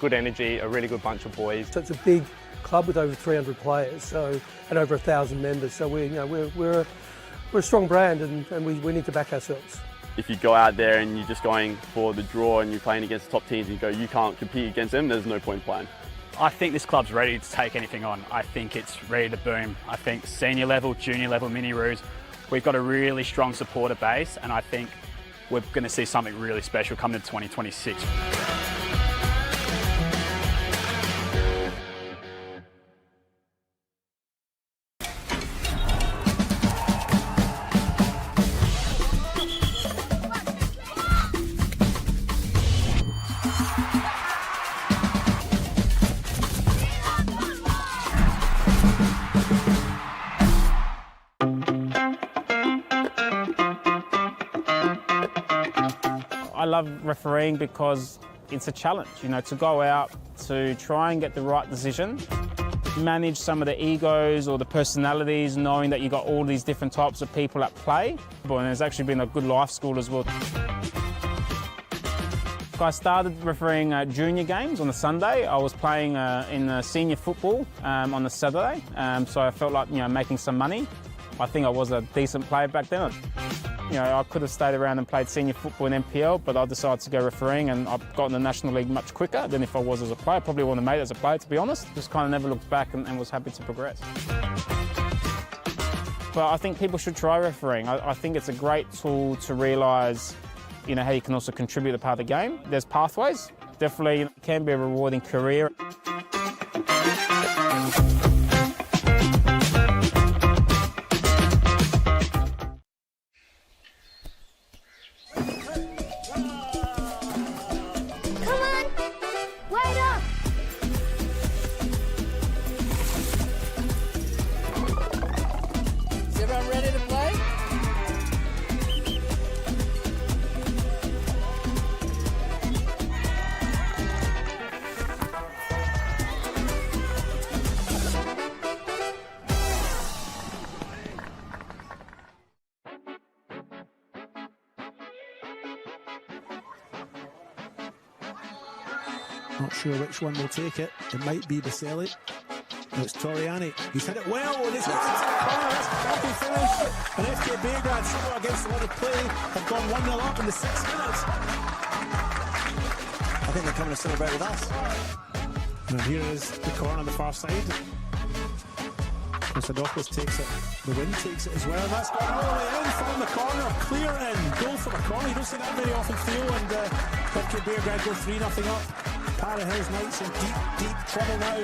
Speaker 5: good energy, a really good bunch of boys.
Speaker 4: So it's a big club with over 300 players, and over 1,000 members. So we're a strong brand, and we need to back ourselves.
Speaker 8: If you go out there and you're just going for the draw and you're playing against the top teams and you can't compete against them, there's no point playing.
Speaker 9: I think this club's ready to take anything on. I think it's ready to boom. I think senior level, junior level, mini-roos, we've got a really strong supporter base, and I think we're going to see something really special coming to 2026.
Speaker 10: I love refereeing because it's a challenge, you know, to go out to try and get the right decision, manage some of the egos or the personalities, knowing that you got all these different types of people at play. And there's actually been a good life school as well. I started refereeing junior games on the Sunday. I was playing in senior football on the Saturday, so I felt like, you know, making some money. I think I was a decent player back then. You know, I could have stayed around and played senior football in NPL, but I decided to go refereeing, and I've got in the National League much quicker than if I was as a player. Probably wouldn't have made it as a player, to be honest. Just kind of never looked back and was happy to progress. But I think people should try refereeing. I think it's a great tool to realise, you know, how you can also contribute to part of the game. There's pathways. Definitely it can be a rewarding career.
Speaker 11: Not sure which one will take it. It might be Baselli. No, it's Toriani. He's hit it well, and he's hit it into the corner. That's a happy finish. And FK Beograd, similar against a lot of play, have gone 1-0 up in the 6 minutes. I think they're coming to celebrate with us. And here is the corner on the far side. Konstadopoulos takes it. The wind takes it as well. And that's gone all the way in from the corner. Clear in. Goal from a corner. You don't see that very often, Theo. And FK Beograd go 3-0 up. Para Hills Knights in deep trouble now.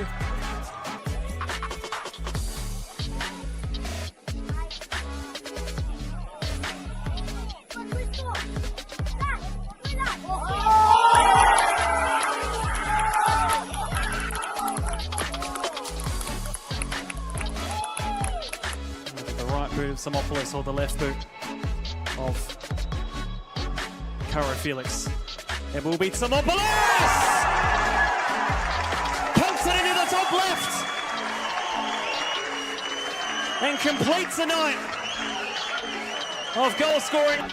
Speaker 12: The right boot of Samopoulos or the left boot of Caro Felix. It will be Samopoulos! Into the top left and completes the night of goal scoring.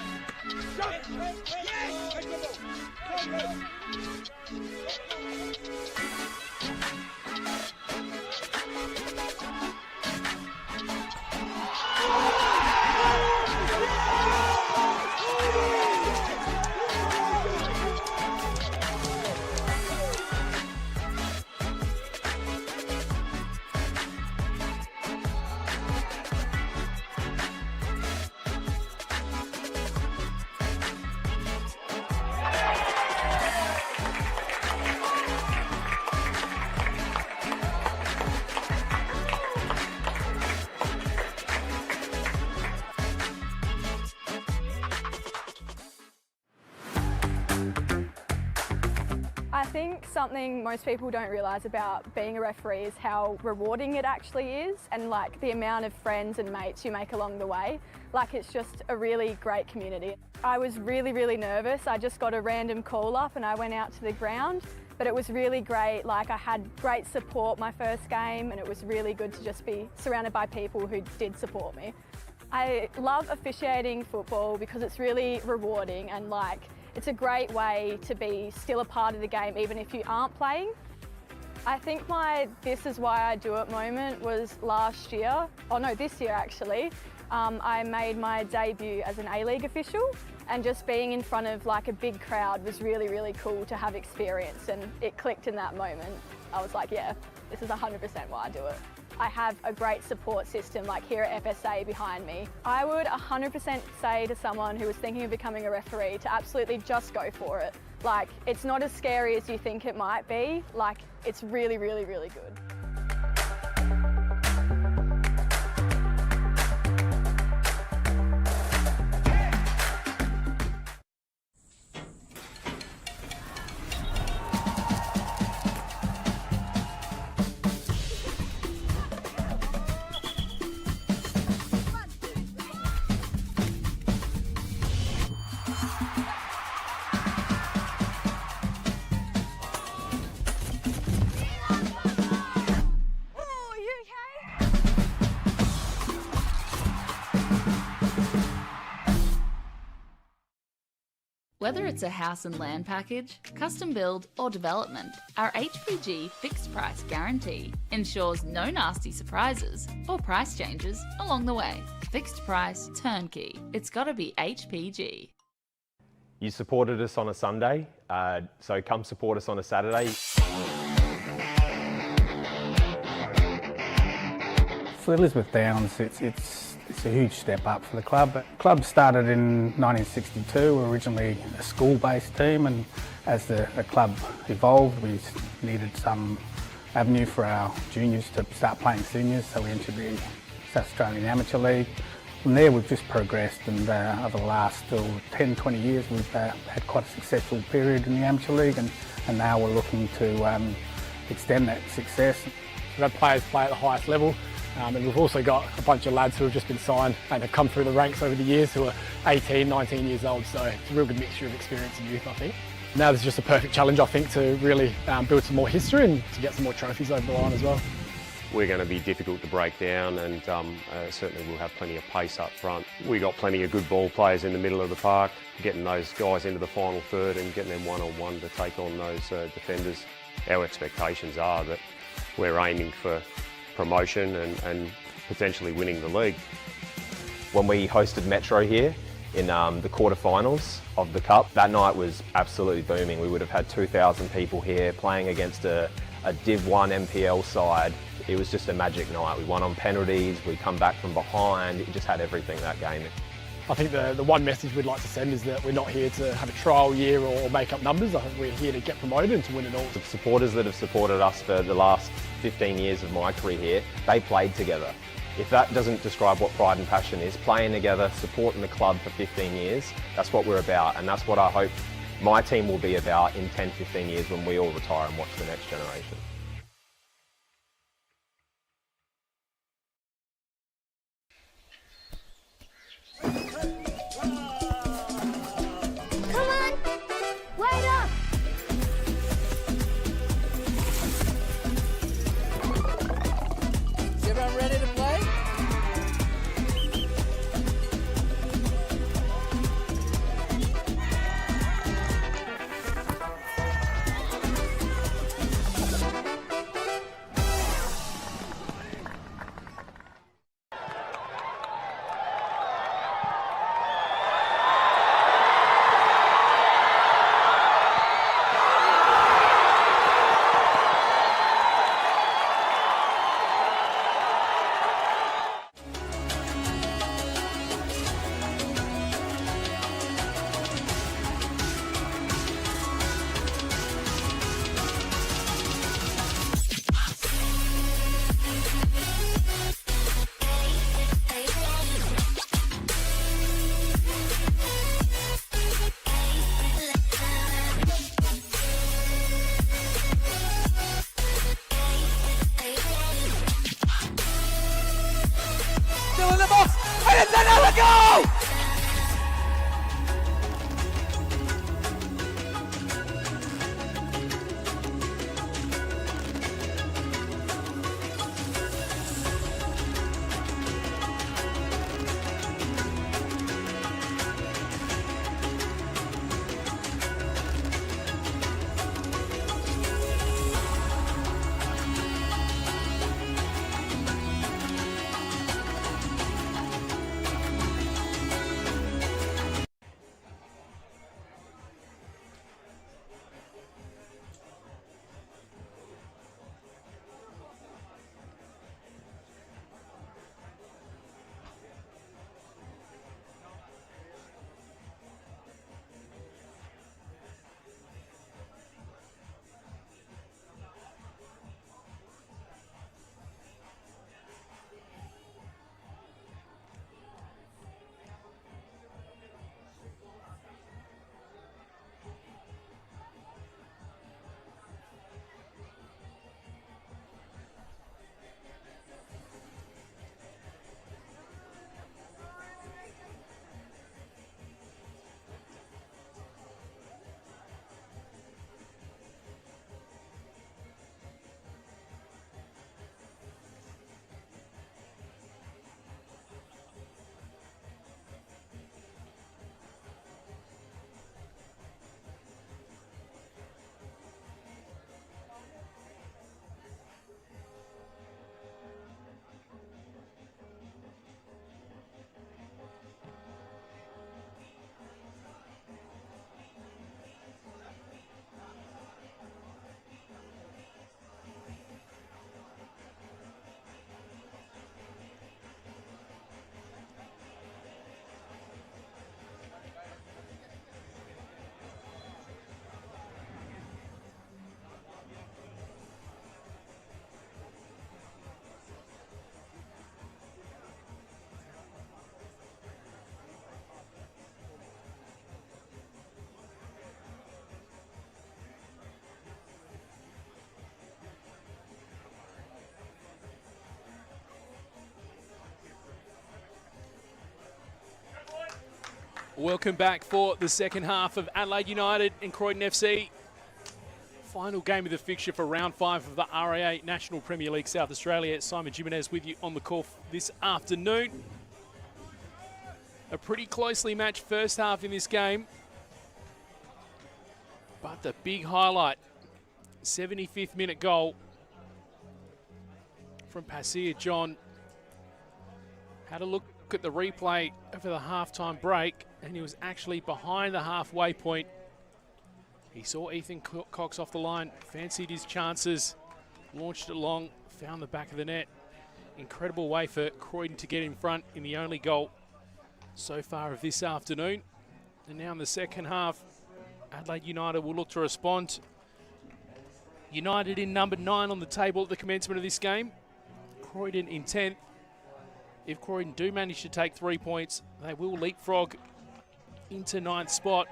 Speaker 13: something most people don't realise about being a referee is how rewarding it actually is, and like the amount of friends and mates you make along the way. Like, it's just a really great community. I was really nervous. I just got a random call up and I went out to the ground, but it was really great. Like, I had great support my first game, and it was really good to just be surrounded by people who did support me. I love officiating football because it's really rewarding, and like, it's a great way to be still a part of the game even if you aren't playing. I think my "this is why I do it" moment was last year, this year actually. I made my debut as an A-League official, and just being in front of like a big crowd was really cool to have experience, and it clicked in that moment. I was like, yeah, this is 100% why I do it. I have a great support system like here at FSA behind me. I would 100% say to someone who was thinking of becoming a referee to absolutely just go for it. Like, it's not as scary as you think it might be. Like, it's really good.
Speaker 2: Whether it's a house and land package, custom build or development, our HPG fixed price guarantee ensures no nasty surprises or price changes along the way. Fixed price turnkey. It's gotta be HPG.
Speaker 14: You supported us on a Sunday, so come support us on a Saturday.
Speaker 15: For Elizabeth Downs, it's a huge step up for the club. The club started in 1962, originally a school-based team, and as the club evolved, we needed some avenue for our juniors to start playing seniors, so we entered the South Australian Amateur League. From there we've just progressed, and over the last 10-20 years we've had quite a successful period in the Amateur League, and now we're looking to extend that success.
Speaker 16: We've had players play at the highest level. And we've also got a bunch of lads who have just been signed and have come through the ranks over the years who are 18, 19 years old, so it's a real good mixture of experience and youth, I think. Now there's just a perfect challenge, I think, to really build some more history and to get some more trophies over the line as well.
Speaker 14: We're going to be difficult to break down, and certainly we'll have plenty of pace up front. We've got plenty of good ball players in the middle of the park, getting those guys into the final third and getting them one-on-one to take on those defenders. Our expectations are that we're aiming for promotion and potentially winning the league.
Speaker 17: When we hosted Metro here in the quarterfinals of the Cup, that night was absolutely booming. We would have had 2,000 people here playing against a Div 1 NPL side. It was just a magic night. We won on penalties, we come back from behind, it just had everything that game.
Speaker 16: I think the one message we'd like to send is that we're not here to have a trial year or make up numbers. I think we're here to get promoted and to win it all.
Speaker 17: The supporters that have supported us for the last 15 years of my career here, they played together. If that doesn't describe what pride and passion is, playing together, supporting the club for 15 years, that's what we're about, and that's what I hope my team will be about in 10, 15 years when we all retire and watch the next generation.
Speaker 18: Ready to play?
Speaker 1: Welcome back for the second half of Adelaide United and Croydon FC. Final game of the fixture for round 5 of the RAA National Premier League South Australia. Simon Jimenez with you on the call this afternoon. A pretty closely matched first half in this game. But the big highlight, 75th minute goal from Pasir John. Had a look at the replay over the halftime break, and he was actually behind the halfway point. He saw Ethan Cox off the line, fancied his chances, launched it long, found the back of the net. Incredible way for Croydon to get in front in the only goal so far of this afternoon. And now in the second half, Adelaide United will look to respond. United in number 9 on the table at the commencement of this game. Croydon in 10th. If Croydon do manage to take 3 points, they will leapfrog into 9th spot.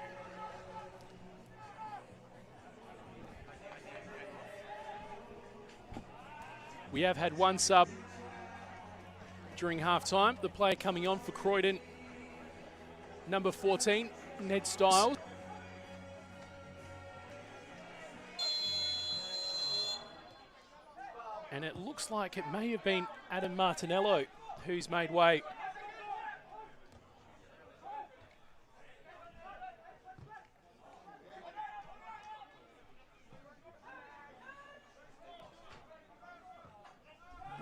Speaker 1: We have had one sub during half-time. The player coming on for Croydon, number 14, Ned Stiles. And it looks like it may have been Adam Martinello who's made way.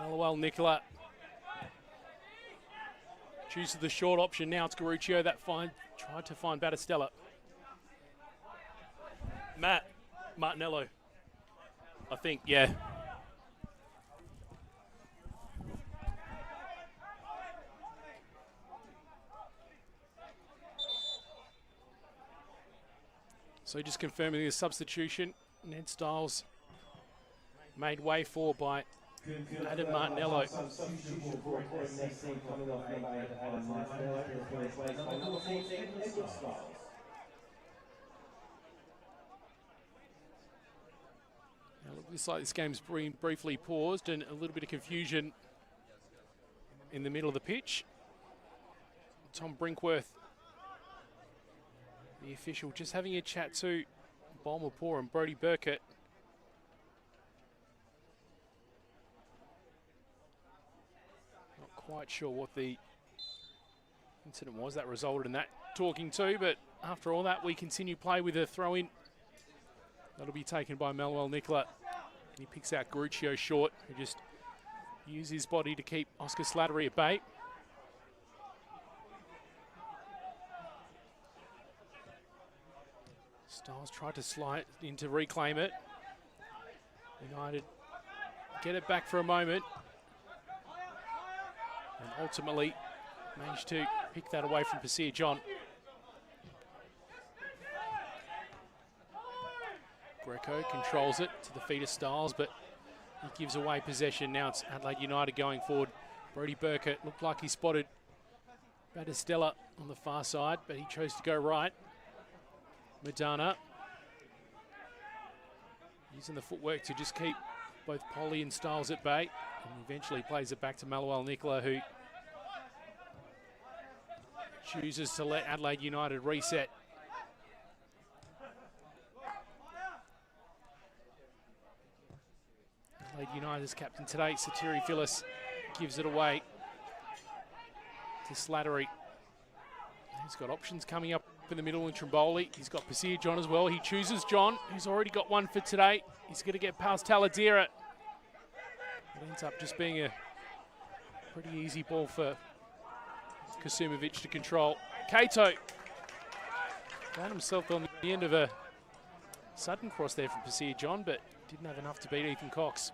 Speaker 1: Well, Nicola chooses the short option. Now it's Garuccio that tried to find Battistella. Martinello, I think, yeah. So just confirming the substitution, Ned Stiles made way for by Adam Martinello. Now it looks like this game's been briefly paused and a little bit of confusion in the middle of the pitch. Tom Brinkworth, the official, just having a chat to Balmapour and Brodie Burkett. Not quite sure what the incident was that resulted in that talking to, but after all that, we continue play with a throw-in. That'll be taken by Manuel Nicola. And he picks out Garuccio short, who just uses his body to keep Oscar Slattery at bay. Stiles tried to slide in to reclaim it. United get it back for a moment. And ultimately managed to pick that away from Pasir John. Greco controls it to the feet of Stiles, but he gives away possession. Now it's Adelaide United going forward. Brodie Burkett looked like he spotted Battistella on the far side, but he chose to go right. Madana using the footwork to just keep both Polly and Stiles at bay, and eventually plays it back to Manuel Nicola, who chooses to let Adelaide United reset. Adelaide United's captain today, Satiri Phyllis, gives it away to Slattery. He's got options coming up in the middle in Trimboli. He's got Pasir John as well. He chooses John, who's already got one for today. He's going to get past Taladera. It ends up just being a pretty easy ball for Kasumovic to control. Kato found himself on the end of a sudden cross there from Pasir John, but didn't have enough to beat Ethan Cox.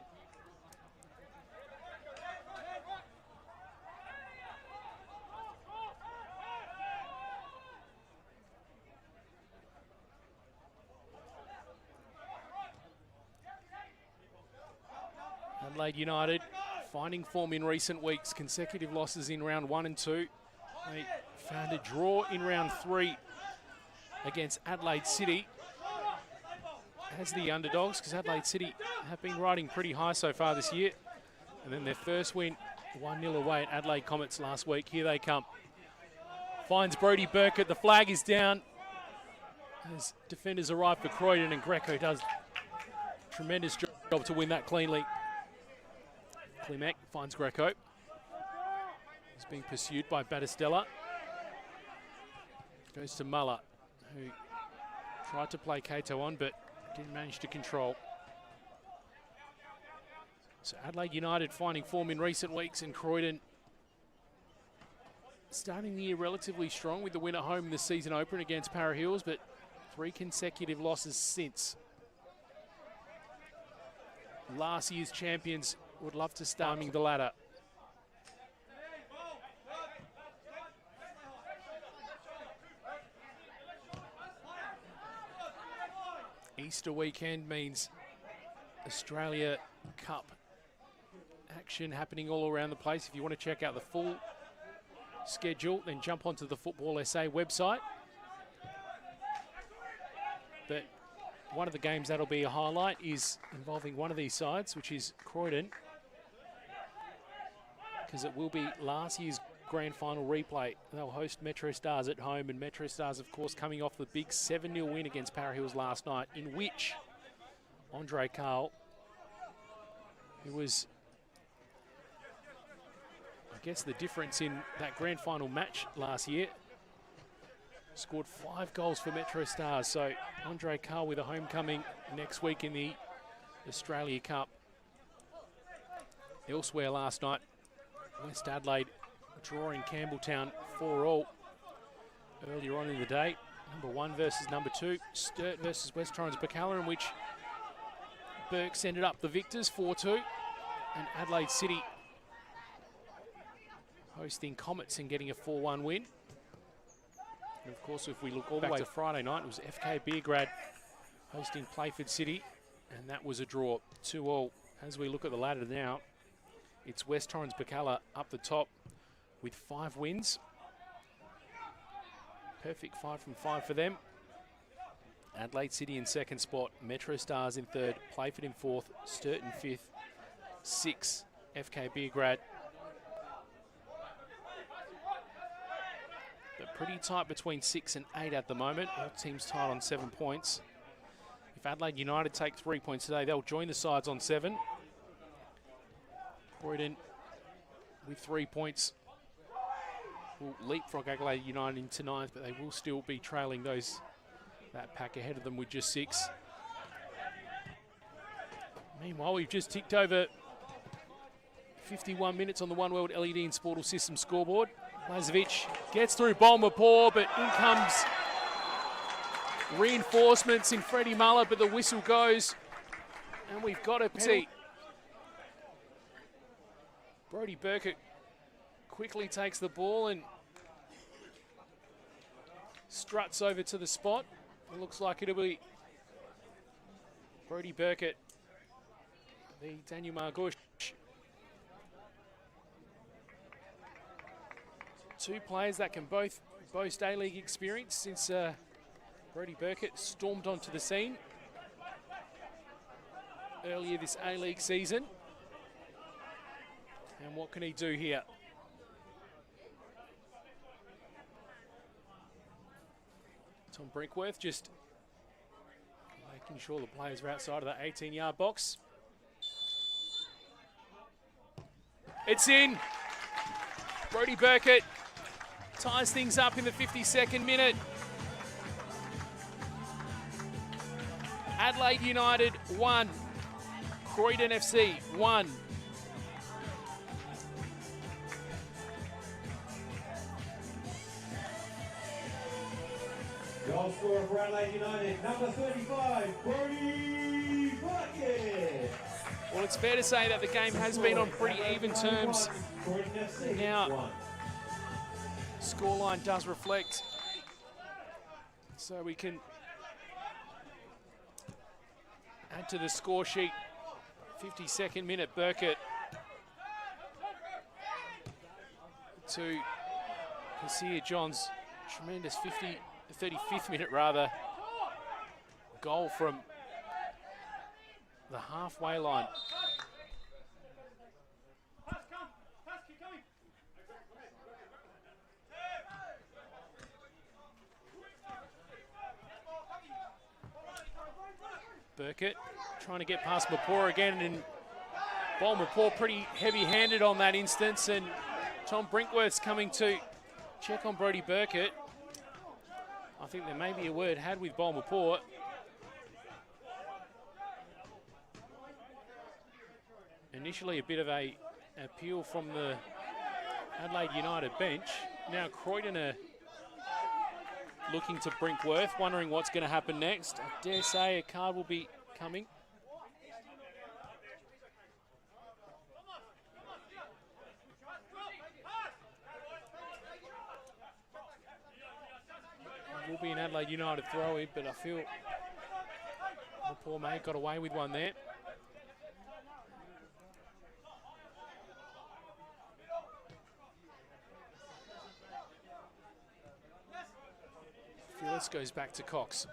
Speaker 1: Adelaide United finding form in recent weeks, consecutive losses in round 1 and 2. They found a draw in round 3 against Adelaide City as the underdogs, because Adelaide City have been riding pretty high so far this year. And then their first win, 1-0 away at Adelaide Comets last week. Here they come finds Brody Burkett. The flag is down as defenders arrive for Croydon, and Greco does a tremendous job to win that cleanly. Klimek finds Greco. He's being pursued by Battistella. Goes to Muller, who tried to play Cato on, but didn't manage to control. So Adelaide United finding form in recent weeks, and Croydon starting the year relatively strong with the win at home in the season opener against Para Hills, but 3 consecutive losses since. Last year's champions would love to start climbing the ladder. Easter weekend means Australia Cup action happening all around the place. If you want to check out the full schedule, then jump onto the NPLSA website. But one of the games that'll be a highlight is involving one of these sides, which is Croydon, because it will be last year's grand final replay. They'll host Metro Stars at home, and Metro Stars, of course, coming off the big 7-0 win against Para Hills last night, in which Andre Carl, who was, I guess, the difference in that grand final match last year, scored 5 goals for Metro Stars. So Andre Carl with a homecoming next week in the Australia Cup. Elsewhere last night, West Adelaide drawing Campbelltown 4-all earlier on in the day. Number 1 versus number 2. Sturt versus West Torrens Bacala, in which Burks ended up the victors 4-2. And Adelaide City hosting Comets and getting a 4-1 win. And of course, if we look all the way to Friday night, it was FK Beergrad hosting Playford City, and that was a draw 2-all. As we look at the ladder now, it's West Torrens Bacala up the top with 5 wins. Perfect 5 from 5 for them. Adelaide City in second spot, Metro Stars in third, Playford in fourth, Sturt in fifth, 6 FK Beergrad. But pretty tight between 6 and 8 at the moment. All teams tied on 7 points. If Adelaide United take 3 points today, they'll join the sides on 7. Croydon with 3 points will leapfrog Adelaide United into 9th, but they will still be trailing that pack ahead of them with just 6. Meanwhile, we've just ticked over 51 minutes on the One World LED and Sportal System scoreboard. Lazovic gets through Bolmapore, but in comes reinforcements in Freddie Muller, but the whistle goes, and we've got a penalty. Brody Burkett quickly takes the ball and struts over to the spot. It looks like it'll be Brody Burkett, the Daniel Margush. 2 players that can both boast A-League experience since Brody Burkett stormed onto the scene earlier this A-League season. And what can he do here? Tom Brinkworth just making sure the players are outside of that 18-yard box. It's in. Brody Burkett ties things up in the 52nd minute. Adelaide United 1, Croydon FC 1.
Speaker 18: Goal scorer for Adelaide United, number 35, Brody Burkett.
Speaker 1: Well, it's fair to say that the game has been on pretty even terms. Now, scoreline does reflect, so we can add to the score sheet. 52nd minute, Burkett to Kasia John's tremendous 35th minute rather, goal from the halfway line. Burkett trying to get past Mapora again, and Bold Mapora pretty heavy-handed on that instance, and Tom Brinkworth's coming to check on Brodie Burkett. I think there may be a word had with Bold Mapora. Initially a bit of a appeal from the Adelaide United bench. Now Croydon are looking to Brinkworth, wondering what's going to happen next. I dare say a card will be coming. It will be an Adelaide United throw-in, but I feel Mapora may have got away with one there. Phyllis goes back to Cox.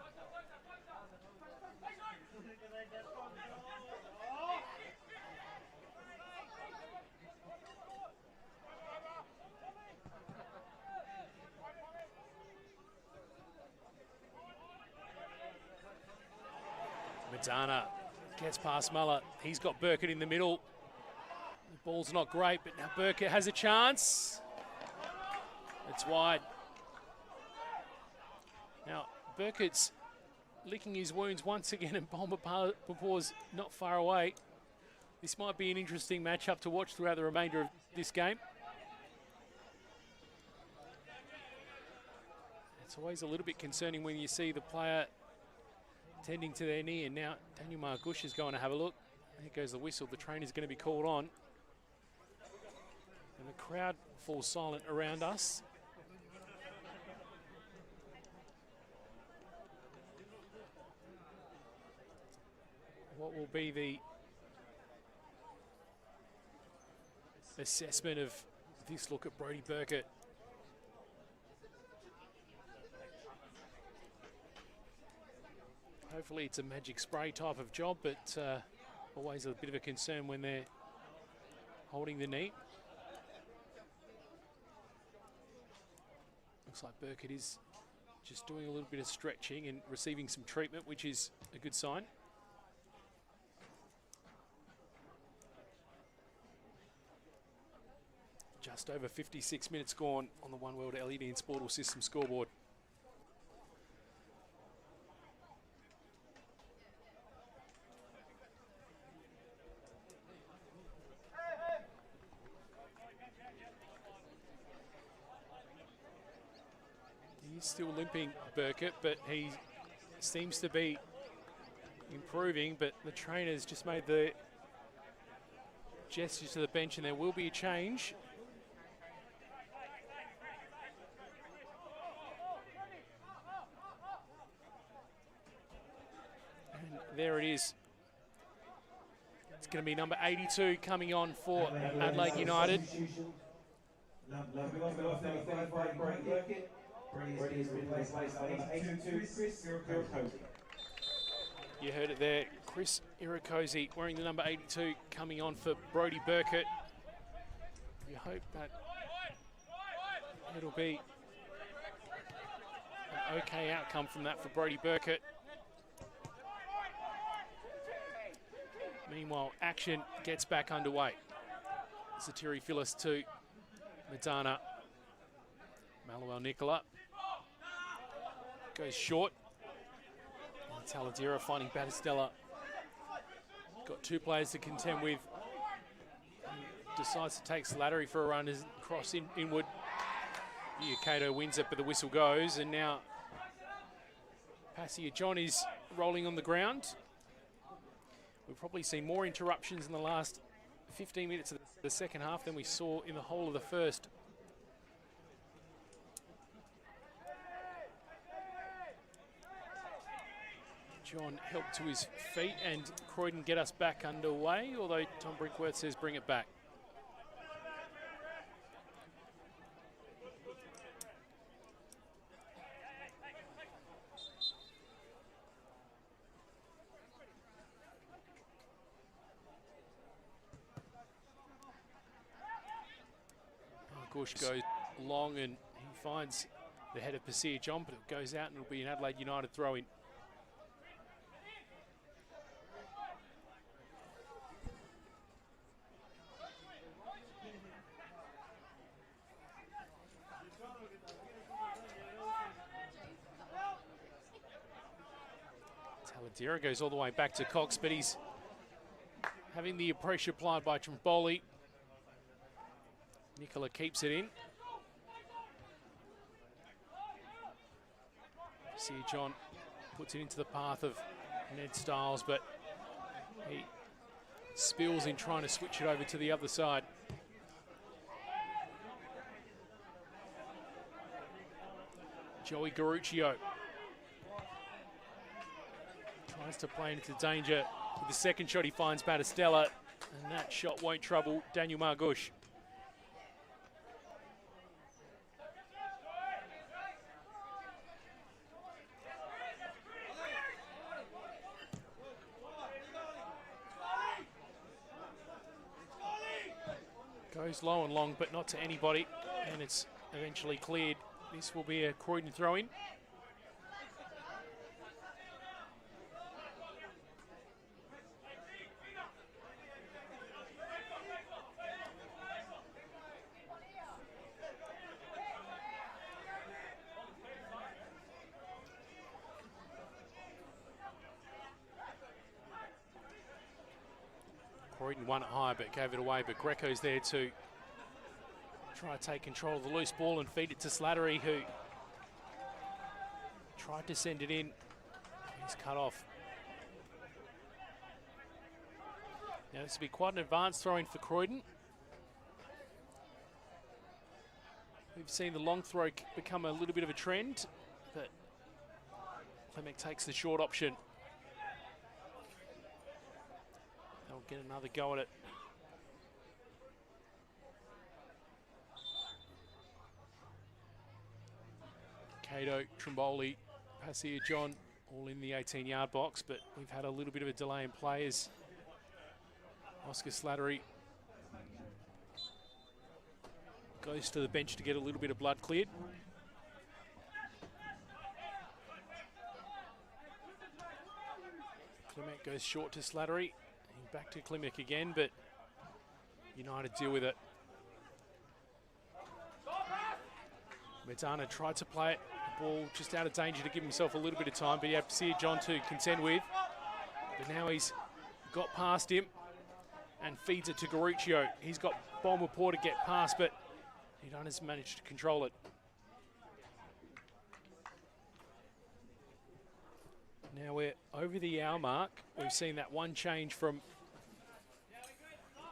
Speaker 1: Madana gets past Muller. He's got Burkett in the middle. The ball's not great, but now Burkett has a chance. It's wide. Now, Burkett's licking his wounds once again, and Mapora's not far away. This might be an interesting matchup to watch throughout the remainder of this game. It's always a little bit concerning when you see the player tending to their knee, and now Daniel Margush is going to have a look. There goes the whistle. The trainer's going to be called on. And the crowd falls silent around us. What will be the assessment of this look at Brodie Burkett? Hopefully it's a magic spray type of job, but always a bit of a concern when they're holding the knee. Looks like Burkett is just doing a little bit of stretching and receiving some treatment, which is a good sign. Just over 56 minutes gone on the One World LED and Sportal System scoreboard. He's still limping, Burkett, but he seems to be improving, but the trainer's just made the gesture to the bench, and there will be a change. There it is. It's going to be number 82 coming on for Adelaide United. You heard it there. Chris Irakosi wearing the number 82 coming on for Brodie Burkett. You hope that it'll be an okay outcome from that for Brodie Burkett. Meanwhile, action gets back underway. Satiri Phyllis to Madana. Maluel Nicola goes short. Taladera finding Battistella. Got two players to contend with. Decides to take Slattery for a run as cross inward. Kato wins it, but the whistle goes, and now Passia John is rolling on the ground. We've probably seen more interruptions in the last 15 minutes of the second half than we saw in the whole of the first. John helped to his feet, and Croydon get us back underway, although Tom Brinkworth says bring it back. Gush goes long, and he finds the head of Passia John, but it goes out and it'll be an Adelaide United throw-in. Taladera goes all the way back to Cox, but he's having the pressure applied by Trimboli. Nicola keeps it in. See John puts it into the path of Ned Stiles, but he spills in trying to switch it over to the other side. Joey Garuccio tries to play into danger. With the second shot, he finds Battistella, and that shot won't trouble Daniel Margush. Goes low and long, but not to anybody, and it's eventually cleared. This will be a Croydon throw-in. Croydon won it high, but gave it away. But Greco's there to try to take control of the loose ball and feed it to Slattery, who tried to send it in. He's cut off. Now this will be quite an advanced throw-in for Croydon. We've seen the long throw become a little bit of a trend, but Clemic takes the short option. They'll get another go at it. Cato, Trimboli, Passia John, all in the 18-yard box, but we've had a little bit of a delay in players. Oscar Slattery goes to the bench to get a little bit of blood cleared. Clemic goes short to Slattery. Back to Clemic again, but United deal with it. Medana tried to play it. The ball just out of danger to give himself a little bit of time, but he had Passia John to contend with. But now he's got past him and feeds it to Garuccio. He's got Bomapor to get past, but United has managed to control it. Now we're over the hour mark. We've seen that one change from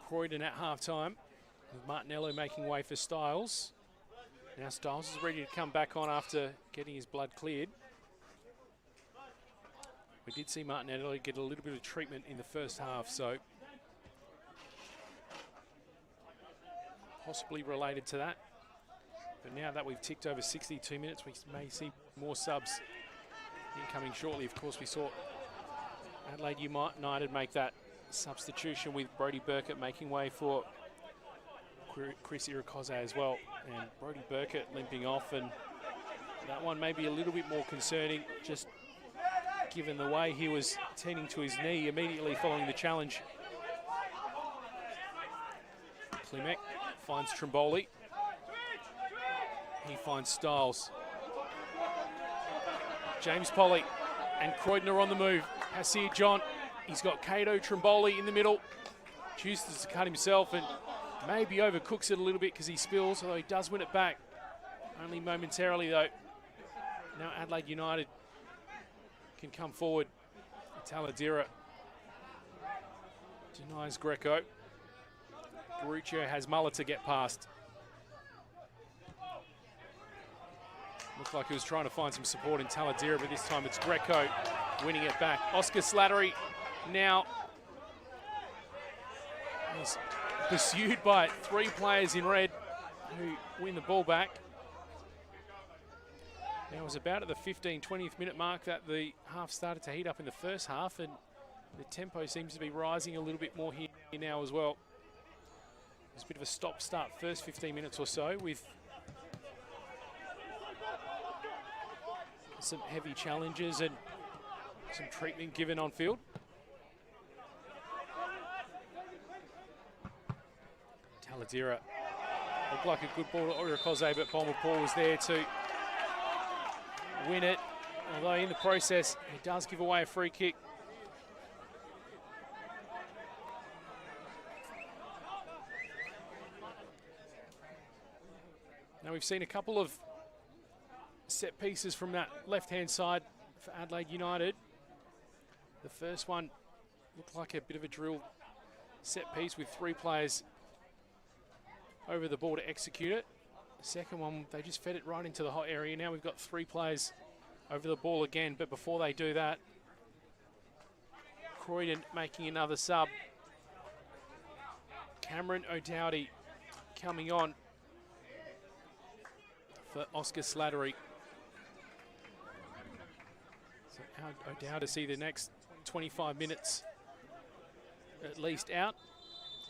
Speaker 1: Croydon at half-time, with Martinello making way for Stiles. Now Stiles is ready to come back on after getting his blood cleared. We did see Martinello get a little bit of treatment in the first half, so possibly related to that. But now that we've ticked over 62 minutes, we may see more subs incoming shortly. Of course, we saw Adelaide United make that substitution with Brody Burkett making way for Chris Irakoze as well. And Brody Burkett limping off, and that one may be a little bit more concerning, just given the way he was tending to his knee immediately following the challenge. Clemic finds Trimboli. He finds Stiles. James Polly and Croydon are on the move. Passia John, he's got Cato Trimboli in the middle. Chooses to cut himself and maybe overcooks it a little bit because he spills, although he does win it back. Only momentarily though. Now Adelaide United can come forward. Taladera denies Greco. Garuccio has Muller to get past. Looked like he was trying to find some support in Taladera, but this time it's Greco winning it back. Oscar Slattery now is pursued by three players in red who win the ball back. Now it was about at the 20th minute mark that the half started to heat up in the first half, and the tempo seems to be rising a little bit more here now as well. There's a bit of a stop-start first 15 minutes or so with some heavy challenges and some treatment given on field. Taladera looked like a good ball to Irakoze, but Bomapor was there to win it. Although in the process, he does give away a free kick. Now we've seen a couple of set pieces from that left-hand side for Adelaide United. The first one looked like a bit of a drill set piece with 3 players over the ball to execute it. The second one, they just fed it right into the hot area. Now we've got 3 players over the ball again, but before they do that, Croydon making another sub. Cameron O'Dowdy coming on for Oscar Slattery. So O'Dowdy to see the next 25 minutes at least out.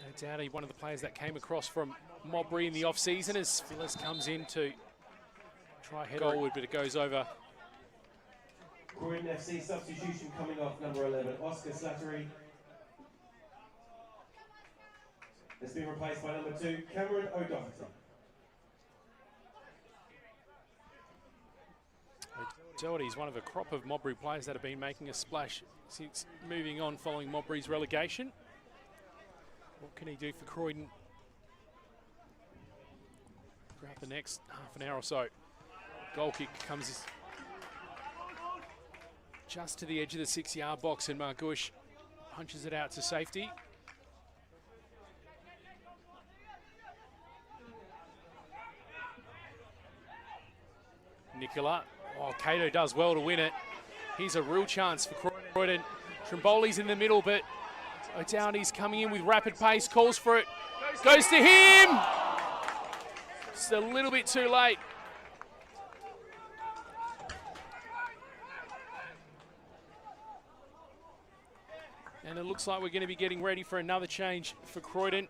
Speaker 1: O'Dowdy, one of the players that came across from Mobbery in the off-season, as Phyllis comes in to try head forward, but it goes over.
Speaker 18: Croydon FC substitution coming off, number 11, Oscar Slattery. It's been replaced by number 2, Cameron O'Doherty.
Speaker 1: O'Doherty is one of a crop of Mobbery players that have been making a splash since moving on following Mobbery's relegation. What can he do for Croydon throughout the next half an hour or so? Goal kick comes just to the edge of the 6-yard box, and Margush punches it out to safety. Nicola. Oh, Cato does well to win it. Here's a real chance for Croydon. Trimboli's in the middle, but O'Downey's coming in with rapid pace, calls for it, goes to him! Just a little bit too late. And it looks like we're going to be getting ready for another change for Croydon.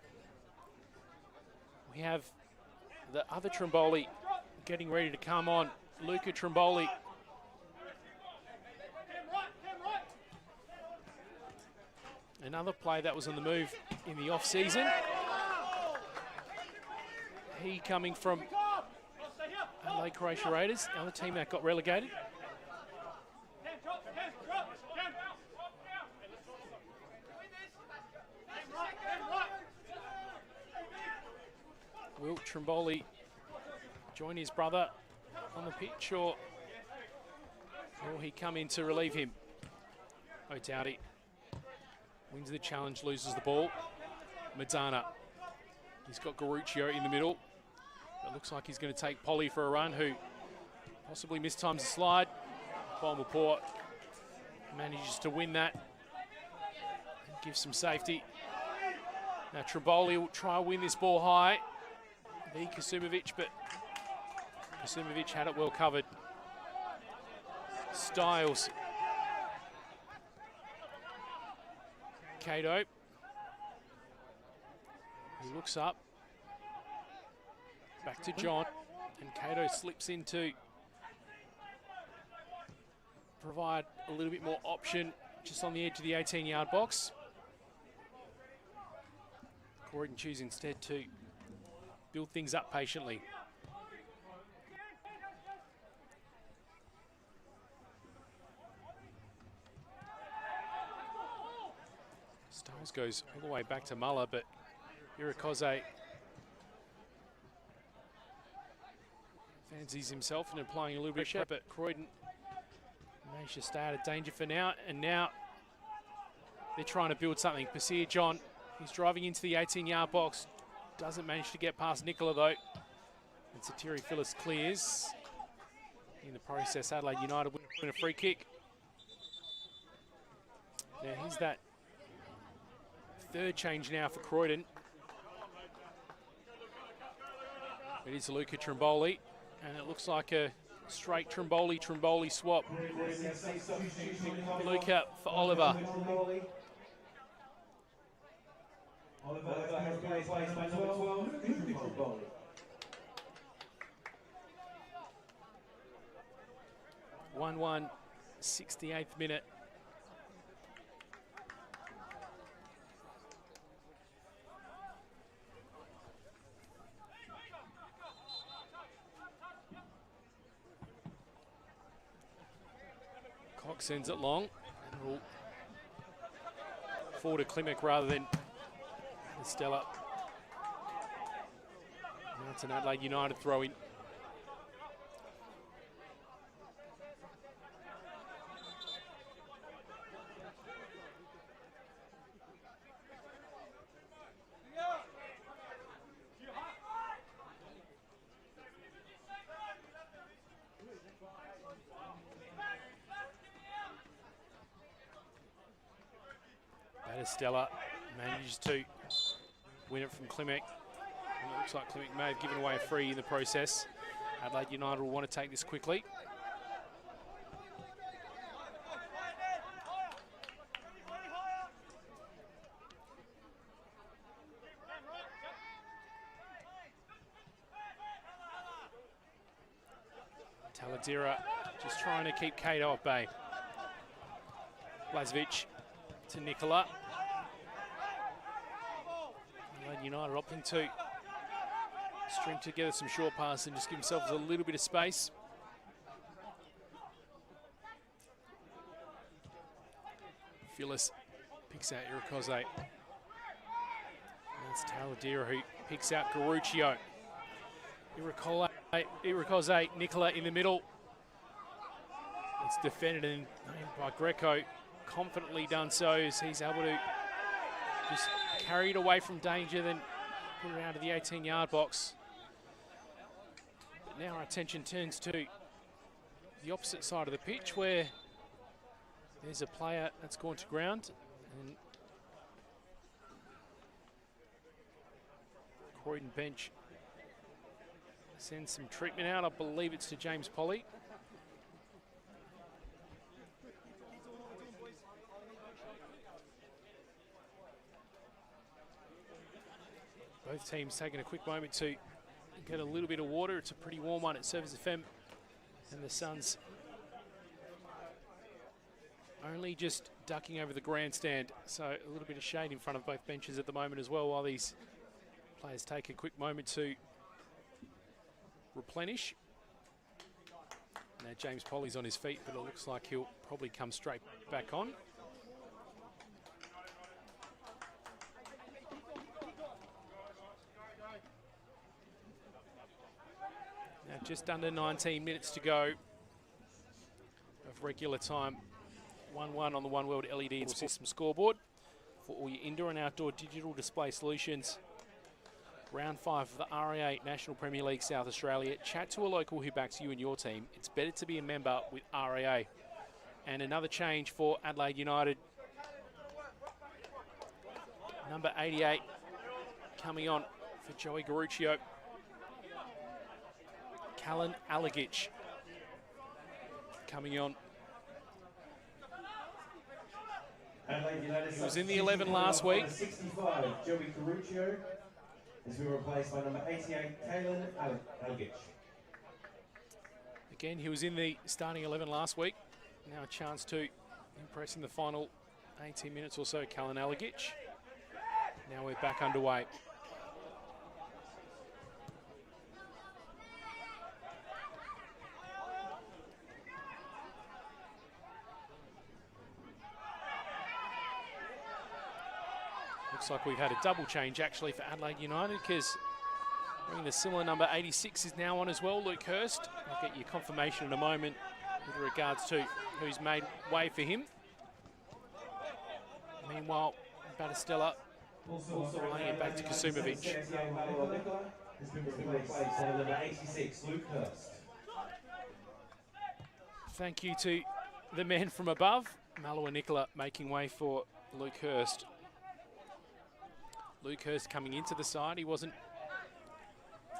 Speaker 1: We have the other Trimboli getting ready to come on, Luca Trimboli. Another player that was on the move in the off-season. He coming from Adelaide Croatia Raiders, the other team that got relegated. Will Trimboli join his brother on the pitch, or will he come in to relieve him? O'Dowdy wins the challenge, loses the ball. Madana, he's got Garuccio in the middle. It looks like he's going to take Polly for a run, who possibly mistimes the slide. Balmaport manages to win that and give some safety. Now Trimboli will try to win this ball high. V Kasumovic, but Kasumovic had it well covered. Styles. Cato. He looks up. Back to John. And Cato slips in to provide a little bit more option just on the edge of the 18-yard box. Croydon choose instead to build things up patiently. Styles goes all the way back to Muller, but Irakoze fancies himself and applying a little bit of pressure, but Croydon managed to stay out of danger for now, and now they're trying to build something. Pasir John, he's driving into the 18-yard box. Doesn't manage to get past Nicola though. And Satiri Phyllis clears. In the process, Adelaide United win a free kick. Now here's that third change now for Croydon. It is Luca Trimboli, and it looks like a straight Trimboli swap. Luca for Oliver.
Speaker 18: Oliver has been replaced by number 12, Trimboli.
Speaker 1: One, 68th minute. Cox sends it long. And will forward to Klimek rather than Stella. Now it's an Adelaide United throw in. Batistella manages to win it from Klimek. And it looks like Klimek may have given away a free in the process. Adelaide United will want to take this quickly. Taladera just trying to keep Cato at bay. Blazovic to Nicola. Adelaide United opting to string together some short passes and just give themselves a little bit of space. Phyllis picks out Irakoze. That's Taladera who picks out Garuccio. Irakoze, Nicola in the middle. It's defended and by Greco. Confidently done so as he's able to just carry it away from danger, then put it out to the 18-yard box. But now our attention turns to the opposite side of the pitch where there's a player that's gone to ground. And Croydon bench sends some treatment out. I believe it's to James Polly. Both teams taking a quick moment to get a little bit of water. It's a pretty warm one at Service FM, and the sun's only just ducking over the grandstand, so a little bit of shade in front of both benches at the moment as well, while these players take a quick moment to replenish. Now James Polly's on his feet, but it looks like he'll probably come straight back on. Now just under 19 minutes to go of regular time. 1-1 on the One World LED and System scoreboard for all your indoor and outdoor digital display solutions. Round 5 of the RA National Premier League South Australia. Chat to a local who backs you and your team. It's better to be a member with RAA. And another change for Adelaide United. Number 88 coming on for Joey Garuccio. Callan Alagic coming on. He was in the 11 last week.
Speaker 18: 65, Joey Garuccio has been replaced by number 88, Callan Alagic.
Speaker 1: Again, he was in the starting 11 last week. Now a chance to impress in the final 18 minutes or so, Callan Alagic. Now we're back underway. Looks like we've had a double change actually for Adelaide United, because bringing the similar number 86 is now on as well, Luke Hurst. I'll get you confirmation in a moment with regards to who's made way for him. Meanwhile, Batistella laying it back to Kasumovic.
Speaker 18: Has been replaced by number 86, Luke Hurst.
Speaker 1: Thank you to the men from above. Malua Nicola making way for Luke Hurst. Luke Hurst coming into the side. He wasn't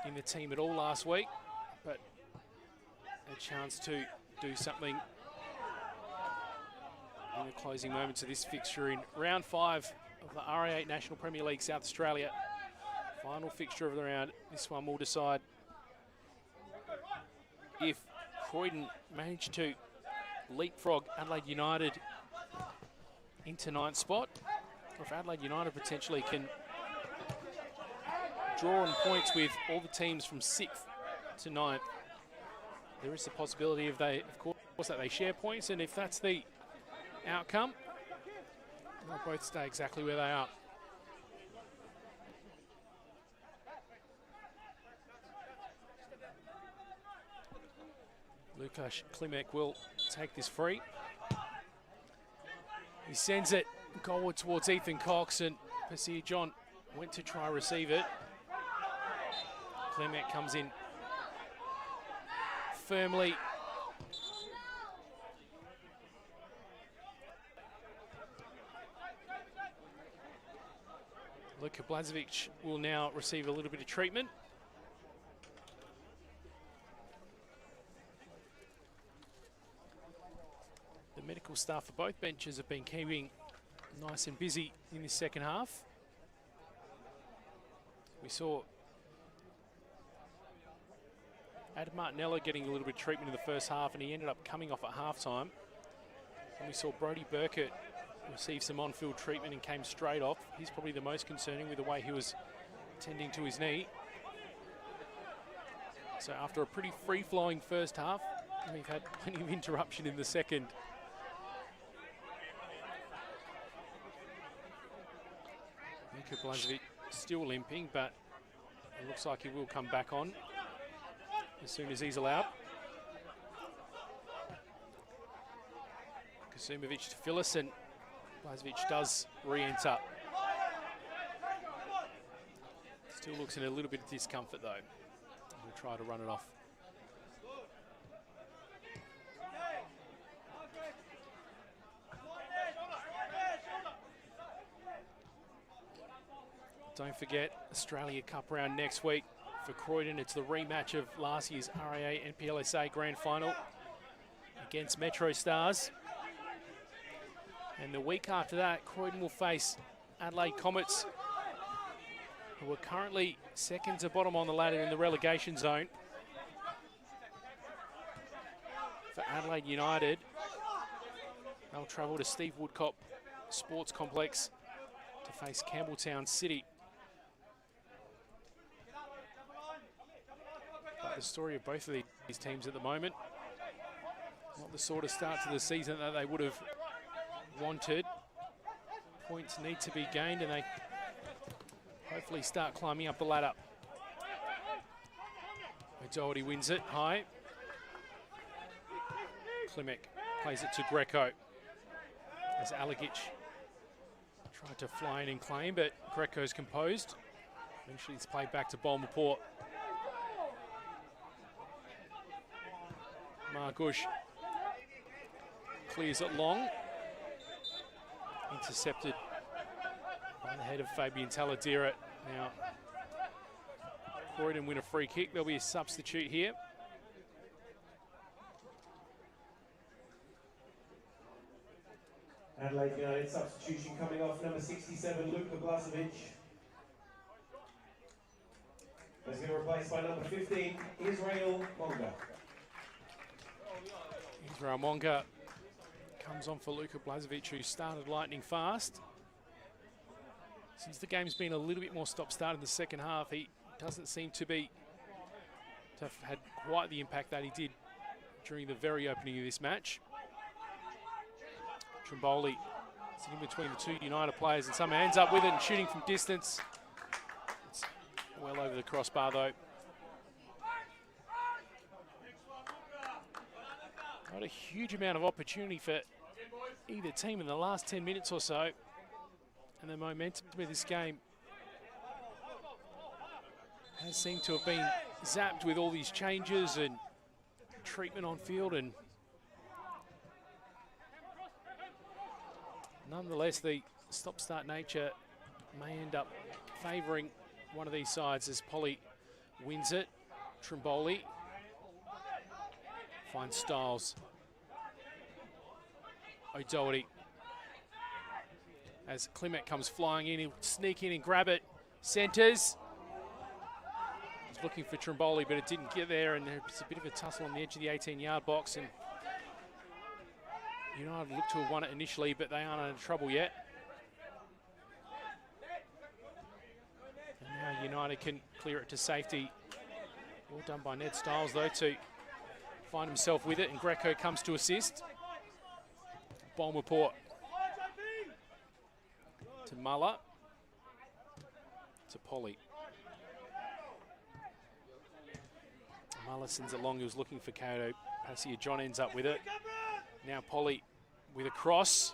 Speaker 1: in the team at all last week, but a chance to do something in the closing moments of this fixture in round 5 of the RA8 National Premier League South Australia. Final fixture of the round. This one will decide if Croydon manage to leapfrog Adelaide United into 9th spot, or if Adelaide United potentially can draw on points with all the teams from 6th to 9th. There is the possibility of course that they share points, and if that's the outcome, they'll both stay exactly where they are. Lukasz Klimek will take this free. He sends it goalward towards Ethan Cox, and Pasir John went to try receive it. Klimek comes in firmly. Luka Blazovic will now receive a little bit of treatment. The medical staff for both benches have been keeping nice and busy in this second half. We saw Adam Martinello getting a little bit of treatment in the first half, and he ended up coming off at halftime. And we saw Brodie Burkett receive some on-field treatment and came straight off. He's probably the most concerning with the way he was tending to his knee. So after a pretty free-flowing first half, we've had plenty of interruption in the second. Luka Blazovic still limping, but it looks like he will come back on as soon as he's allowed. Kasumovic to Phyllis, and Blazovic does re-enter. Still looks in a little bit of discomfort though. We'll try to run it off. Don't forget, Australia Cup round next week for Croydon. It's the rematch of last year's RAA NPLSA Grand Final against Metro Stars. And the week after that, Croydon will face Adelaide Comets, who are currently second to bottom on the ladder in the relegation zone. For Adelaide United, they'll travel to Steve Woodcock Sports Complex to face Campbelltown City. But the story of both of these teams at the moment, not the sort of start to the season that they would have wanted. Points need to be gained, and they hopefully start climbing up the ladder. O'Doherty wins it high. Klimek plays it to Greco as Alagic tried to fly in and claim, but Greco's composed. Eventually it's played back to Bolmaport. Margush clears it long. Intercepted by the head of Fabian Taladira. Now, Croydon win a free kick. There'll be a substitute here.
Speaker 18: Adelaide United substitution coming off, number 67, Luka Blazovic. He's going to replace by number 15, Israel Monga.
Speaker 1: Israel Monga comes on for Luka Blazovic, who started lightning fast. Since the game's been a little bit more stop-start in the second half, he doesn't seem to have had quite the impact that he did during the very opening of this match. Trimboli sitting between the two United players and somehow ends up with it and shooting from distance. It's well over the crossbar though. Not a huge amount of opportunity for either team in the last 10 minutes or so. And the momentum of this game has seemed to have been zapped with all these changes and treatment on field, and nonetheless the stop-start nature may end up favouring one of these sides as Polly wins it. Trimboli finds Styles. O'Doherty. As Klimek comes flying in, he'll sneak in and grab it. Centres. He's looking for Trimboli, but it didn't get there, and there's a bit of a tussle on the edge of the 18-yard box. And United looked to have won it initially, but they aren't under trouble yet. And now United can clear it to safety. Well done by Ned Styles, though, to find himself with it, and Greco comes to assist. Bolmaport to Muller, to Polly. Muller sends it long, he was looking for Kato. Passia John ends up with it. Now Polly with a cross.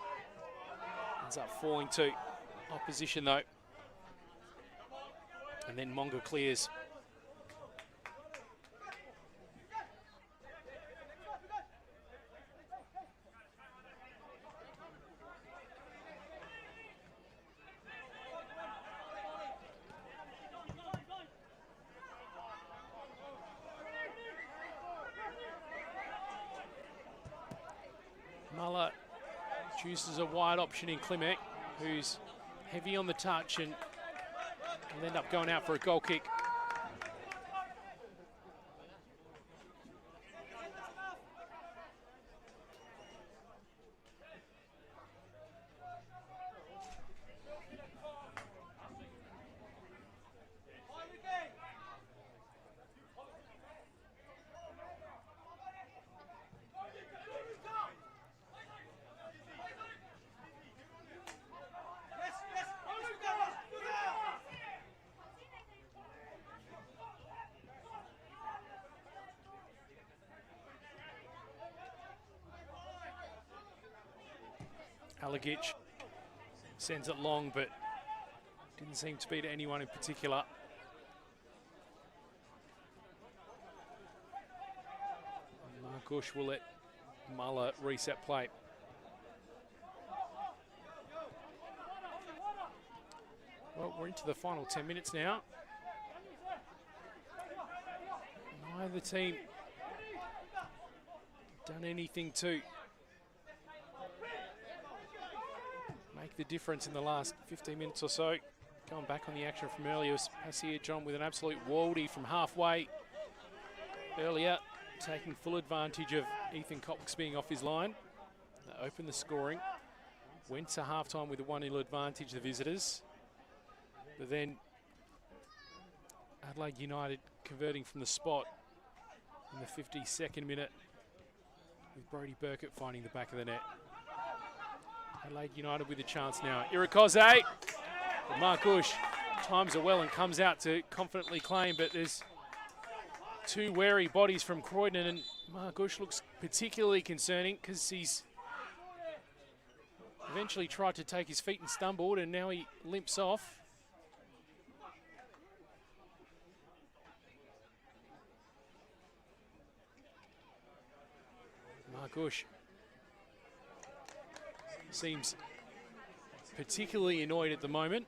Speaker 1: Ends up falling to opposition though. And then Monga clears. Muller chooses a wide option in Klimek, who's heavy on the touch and will end up going out for a goal kick. Alagic sends it long, but didn't seem to be to anyone in particular. Margush will let Muller reset play. Well, we're into the final 10 minutes now. Neither team done anything to make the difference in the last 15 minutes or so. Going back on the action from earlier, Pasir John with an absolute worldie from halfway earlier, taking full advantage of Ethan Cox being off his line. They opened the scoring, went to halftime with a 1-0 advantage, the visitors. But then Adelaide United converting from the spot in the 52nd minute, with Brodie Burkett finding the back of the net. Adelaide United with a chance now. Irakoze, Margush times it well and comes out to confidently claim, but there's two wary bodies from Croydon, and Margush looks particularly concerning because he's eventually tried to take his feet and stumbled, and now he limps off. Margush seems particularly annoyed at the moment.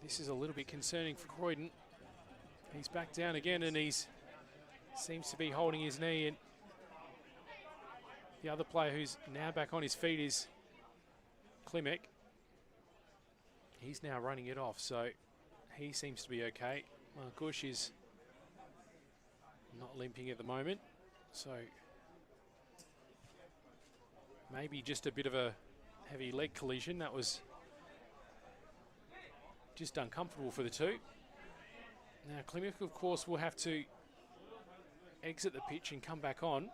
Speaker 1: This is a little bit concerning for Croydon. He's back down again, and he's seems to be holding his knee, and the other player who's now back on his feet is Klimek. He's now running it off, so he seems to be okay. Margush is not limping at the moment, so maybe just a bit of a heavy leg collision. That was just uncomfortable for the two. Now Klimek, of course, will have to exit the pitch and come back on.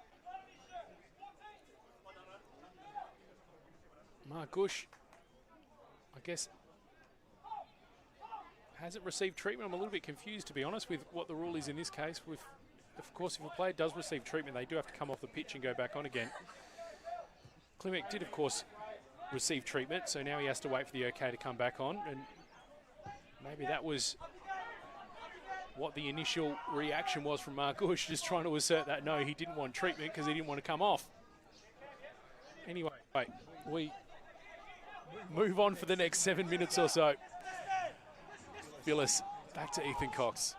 Speaker 1: Margush, I guess, hasn't received treatment. I'm a little bit confused, to be honest, with what the rule is in this case. Of course, if a player does receive treatment, they do have to come off the pitch and go back on again. Klimek did, of course, receive treatment, so now he has to wait for the okay to come back on, and maybe that was what the initial reaction was from Margush, just trying to assert that no, he didn't want treatment because he didn't want to come off. Anyway, we move on for the next 7 minutes or so. Phyllis, back to Ethan Cox.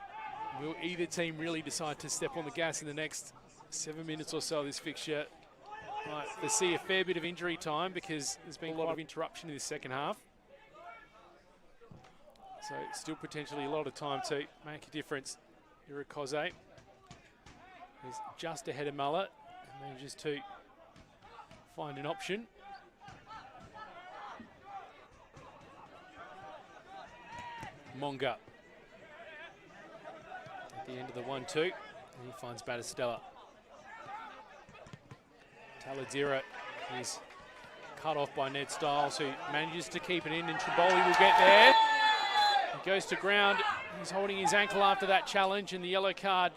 Speaker 1: Will either team really decide to step on the gas in the next 7 minutes or so of this fixture? Right, they see a fair bit of injury time because there's been a lot of interruption in the second half. So still potentially a lot of time to make a difference. Irakoze is just ahead of Muller and manages to find an option. Monga at the end of the 1-2, and he finds Battistella. Taladira is cut off by Ned Stiles, who manages to keep it in, and Trimboli will get there. He goes to ground. He's holding his ankle after that challenge, and the yellow card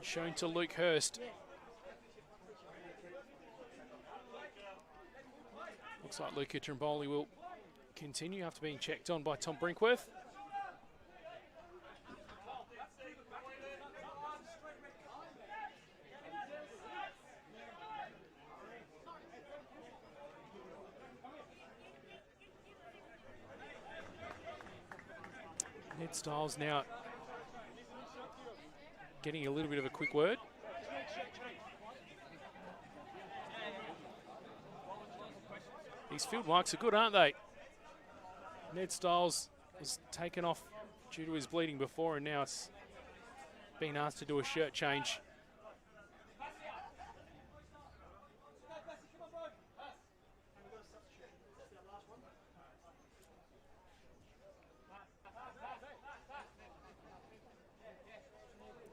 Speaker 1: shown to Luke Hurst. Looks like Luca Trimboli will continue after being checked on by Tom Brinkworth. Ned Stiles now getting a little bit of a quick word. These field mics are good, aren't they? Ned Stiles was taken off due to his bleeding before, and now it's been asked to do a shirt change.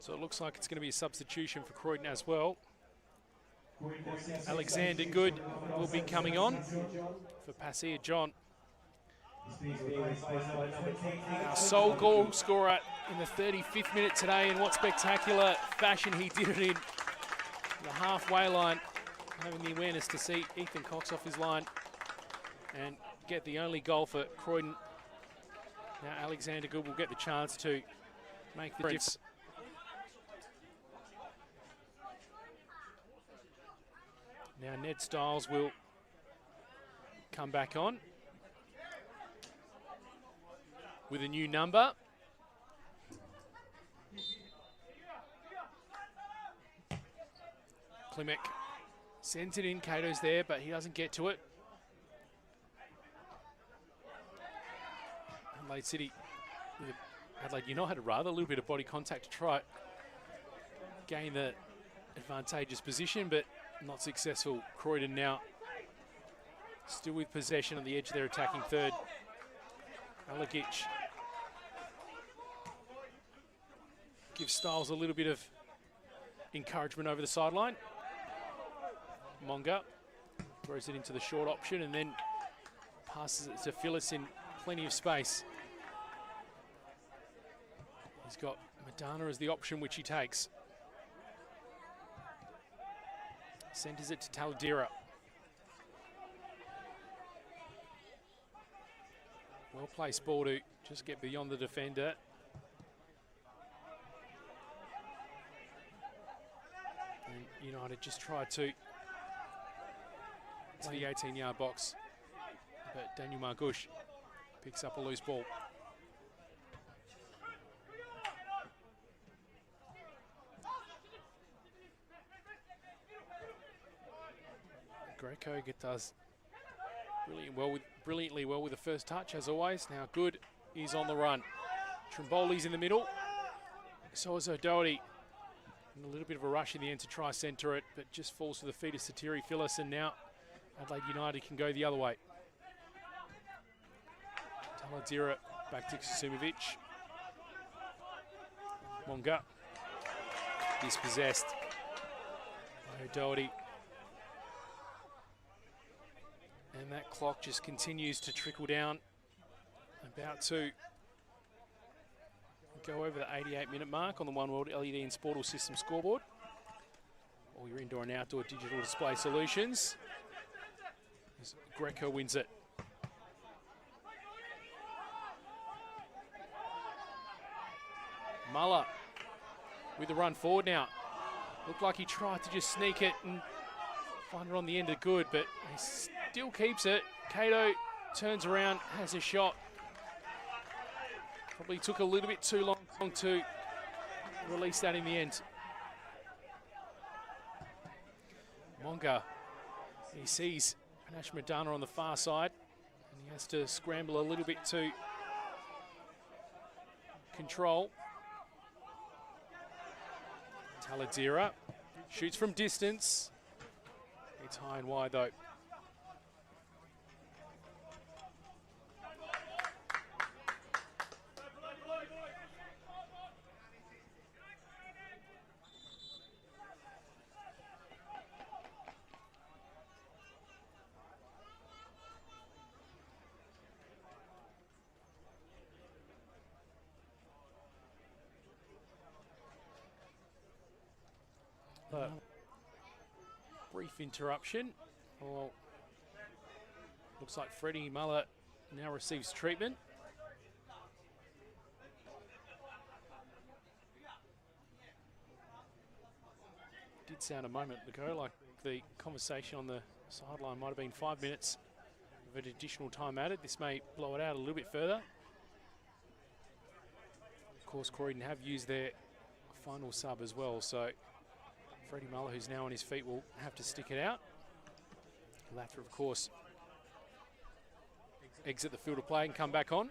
Speaker 1: So it looks like it's going to be a substitution for Croydon as well. Alexander Good will be coming on for Pasir John. Our sole goal scorer in the 35th minute today, in what spectacular fashion he did it in the halfway line, having the awareness to see Ethan Cox off his line and get the only goal for Croydon. Now Alexander Good will get the chance to make the difference. Now Ned Stiles will come back on with a new number. Klimek sends it in, Cato's there, but he doesn't get to it. Adelaide City, Adelaide United rather, a little bit of body contact to try gain the advantageous position, but not successful. Croydon now still with possession on the edge of their attacking third. Alagic gives Stiles a little bit of encouragement over the sideline. Monga throws it into the short option and then passes it to Phyllis in plenty of space. He's got Madana as the option, which he takes. Centres it to Taladera. Well placed ball to just get beyond the defender. And United just tried to the 18-yard box, but Daniel Margush picks up a loose ball. Greco does brilliantly well with the first touch, as always. Now Good is on the run. Trimboli's in the middle. So is O'Doherty. And a little bit of a rush in the end to try centre it, but just falls to the feet of Satiri Phyllis, and now Adelaide United can go the other way. Taladera back to Sumovic. Monga dispossessed. O'Doherty. And that clock just continues to trickle down. About to go over the 88-minute mark on the One World LED and Sportal System scoreboard. All your indoor and outdoor digital display solutions. As Greco wins it. Muller with the run forward now. Looked like he tried to just sneak it and find it on the end of Good, but he still keeps it. Cato turns around, has a shot. Probably took a little bit too long to release that in the end. Monga, he sees Panache Madana on the far side, and he has to scramble a little bit to control. Taladera shoots from distance. It's high and wide though. Brief interruption. Well, looks like Freddie Muller now receives treatment. Did sound a moment ago like the conversation on the sideline might have been 5 minutes of an additional time added. This may blow it out a little bit further. Of course, Croydon have used their final sub as well. So Freddie Muller, who's now on his feet, will have to stick it out. Lather, of course, exit the field of play and come back on.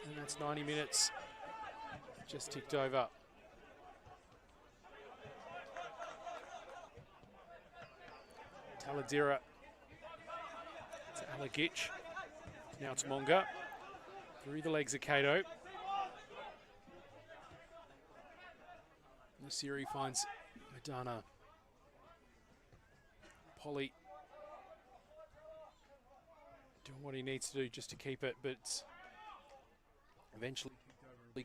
Speaker 1: And that's 90 minutes just ticked over. Taladira to Alagic. Now it's Monga. Through the legs of Cato. Nasiri finds Madana. Polly doing what he needs to do just to keep it, but eventually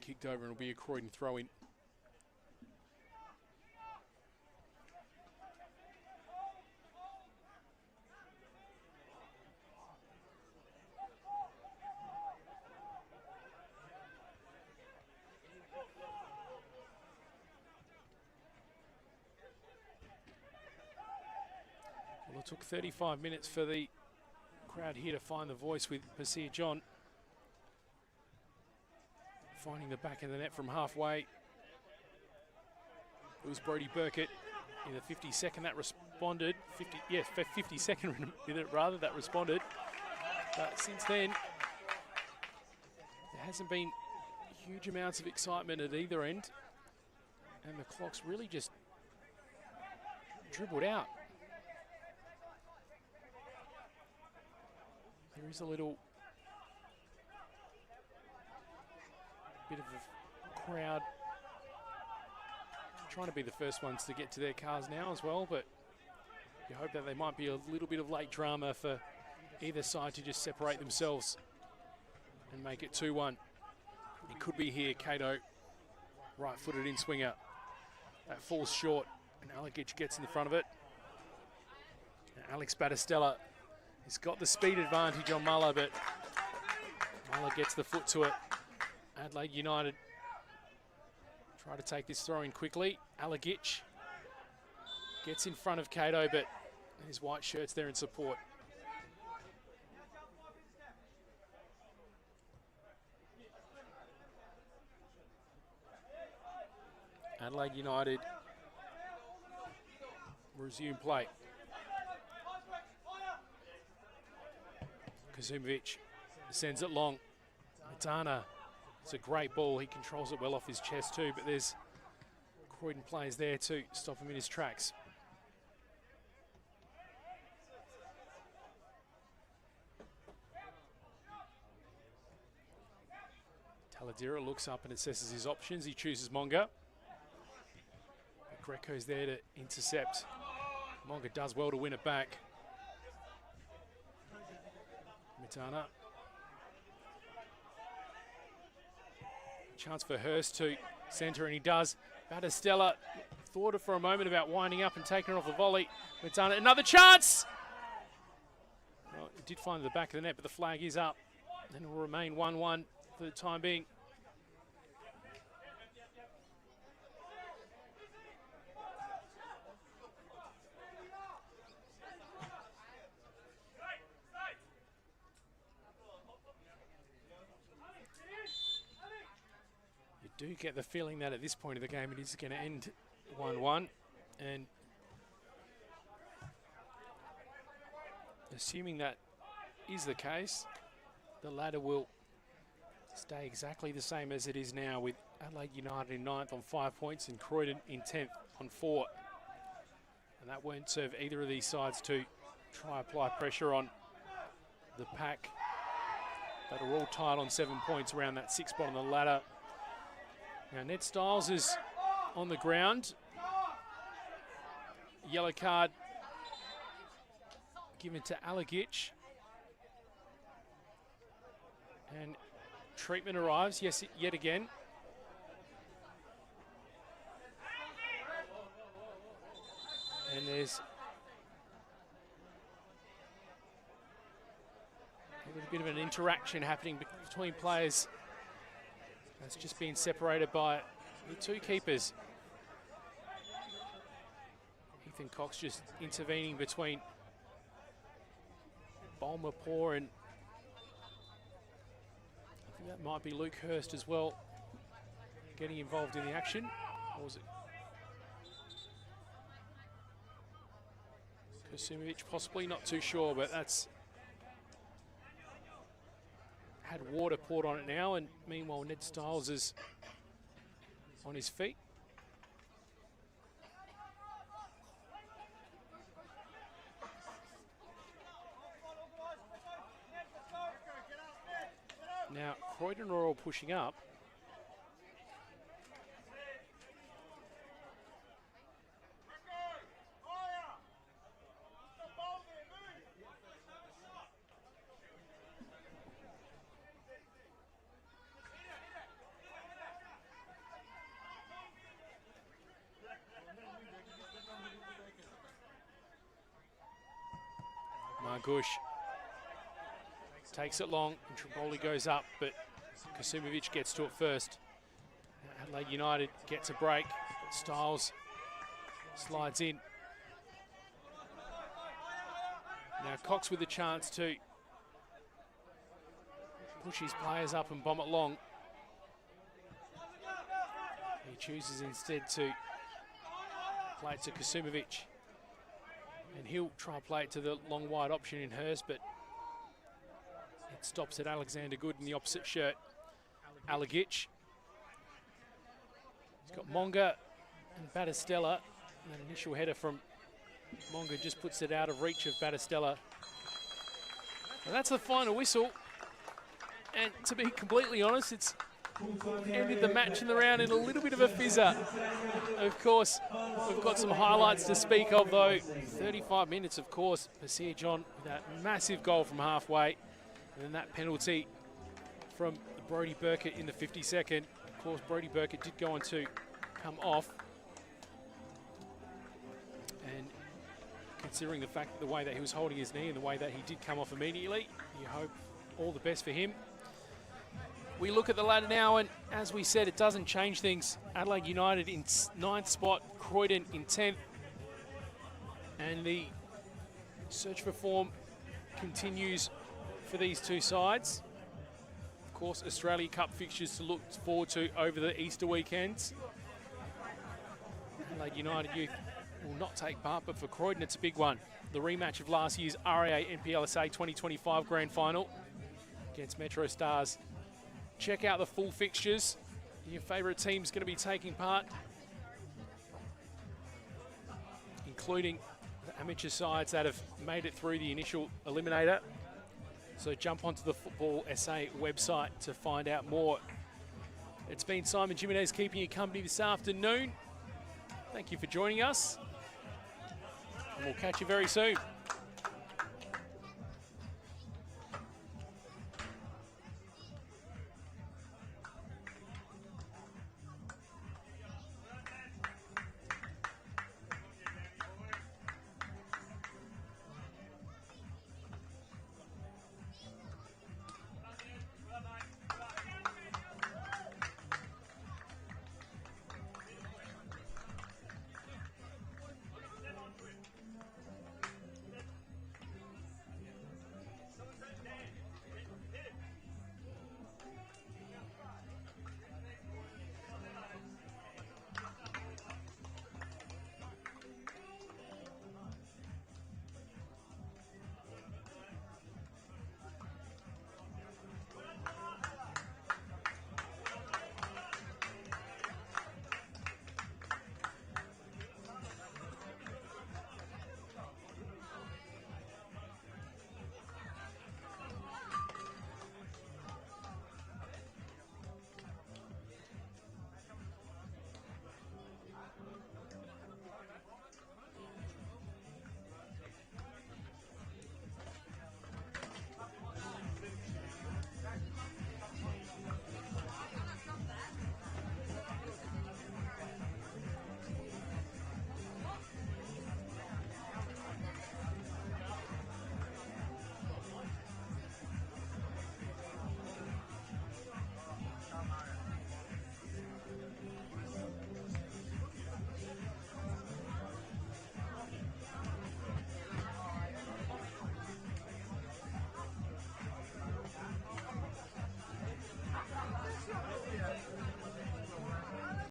Speaker 1: kicked over and it'll be a Croydon throw-in. Well, it took 35 minutes for the crowd here to find the voice with Pasir John. Finding the back of the net from halfway. It was Brodie Burkett in the 52nd that responded. 52nd minute rather that responded. But since then, there hasn't been huge amounts of excitement at either end. And the clock's really just dribbled out. There is a little bit of a crowd trying to be the first ones to get to their cars now as well, but you hope that there might be a little bit of late drama for either side to just separate themselves and make it 2-1. It could be here. Cato, right-footed in swinger. That falls short, and Alagic gets in the front of it. And Alex Battistella has got the speed advantage on Muller, but Muller gets the foot to it. Adelaide United try to take this throw in quickly. Alagic gets in front of Cato, but his white shirt's there in support. Adelaide United resume play. Kazumovic sends it long. Madana, it's a great ball. He controls it well off his chest too, but there's Croydon players there to stop him in his tracks. Taladira looks up and assesses his options. He chooses Monga. Greco's there to intercept. Monga does well to win it back. Mitana. Chance for Hurst to centre, and he does. Battistella thought it for a moment about winding up and taking it off the volley. Mitana, another chance! Well, it did find the back of the net, but the flag is up. And it will remain 1-1 for the time being. Do get the feeling that at this point of the game it is going to end 1-1, and assuming that is the case, the ladder will stay exactly the same as it is now, with Adelaide United in 9th on 5 points and Croydon in 10th on 4. And that won't serve either of these sides to try apply pressure on the pack that are all tied on 7 points around that 6th spot on the ladder. Now Ned Stiles is on the ground. Yellow card given to Alagic. And treatment arrives, yes, yet again. And there's a little bit of an interaction happening between players. That's just been separated by the two keepers. Ethan Cox just intervening between Bulmapore and I think that might be Luke Hurst as well, getting involved in the action. Or was it Kosimovic? Possibly, not too sure, but that's had water poured on it now, and meanwhile Ned Stiles is on his feet. Now, Croydon are all pushing up. Margush takes it long, and Tremboli goes up, but Kosimovic gets to it first. Now Adelaide United gets a break. Stiles slides in. Now Cox with a chance to push his players up and bomb it long. He chooses instead to play it to Kosimovic. And he'll try to play it to the long wide option in Hurst, but it stops at Alexander Good in the opposite shirt. Alagic. He's got Monga and Battistella. And that initial header from Monga just puts it out of reach of Battistella. And that's the final whistle. And to be completely honest, it's ended the match and the round in a little bit of a fizzer. Of course, we've got some highlights to speak of though. 35 minutes, of course, Pasir John with that massive goal from halfway. And then that penalty from Brodie Burkett in the 52nd. Of course, Brodie Burkett did go on to come off. And considering the fact that the way that he was holding his knee and the way that he did come off immediately, you hope all the best for him. We look at the ladder now, and as we said, it doesn't change things. Adelaide United in 9th spot, Croydon in 10th. And the search for form continues for these two sides. Of course, Australia Cup fixtures to look forward to over the Easter weekends. Adelaide United youth will not take part, but for Croydon it's a big one. The rematch of last year's RAA NPLSA 2025 Grand Final against Metro Stars. Check out the full fixtures. Your favourite team's going to be taking part, including the amateur sides that have made it through the initial eliminator. So jump onto the Football SA website to find out more. It's been Simon Jimenez keeping you company this afternoon. Thank you for joining us, and we'll catch you very soon.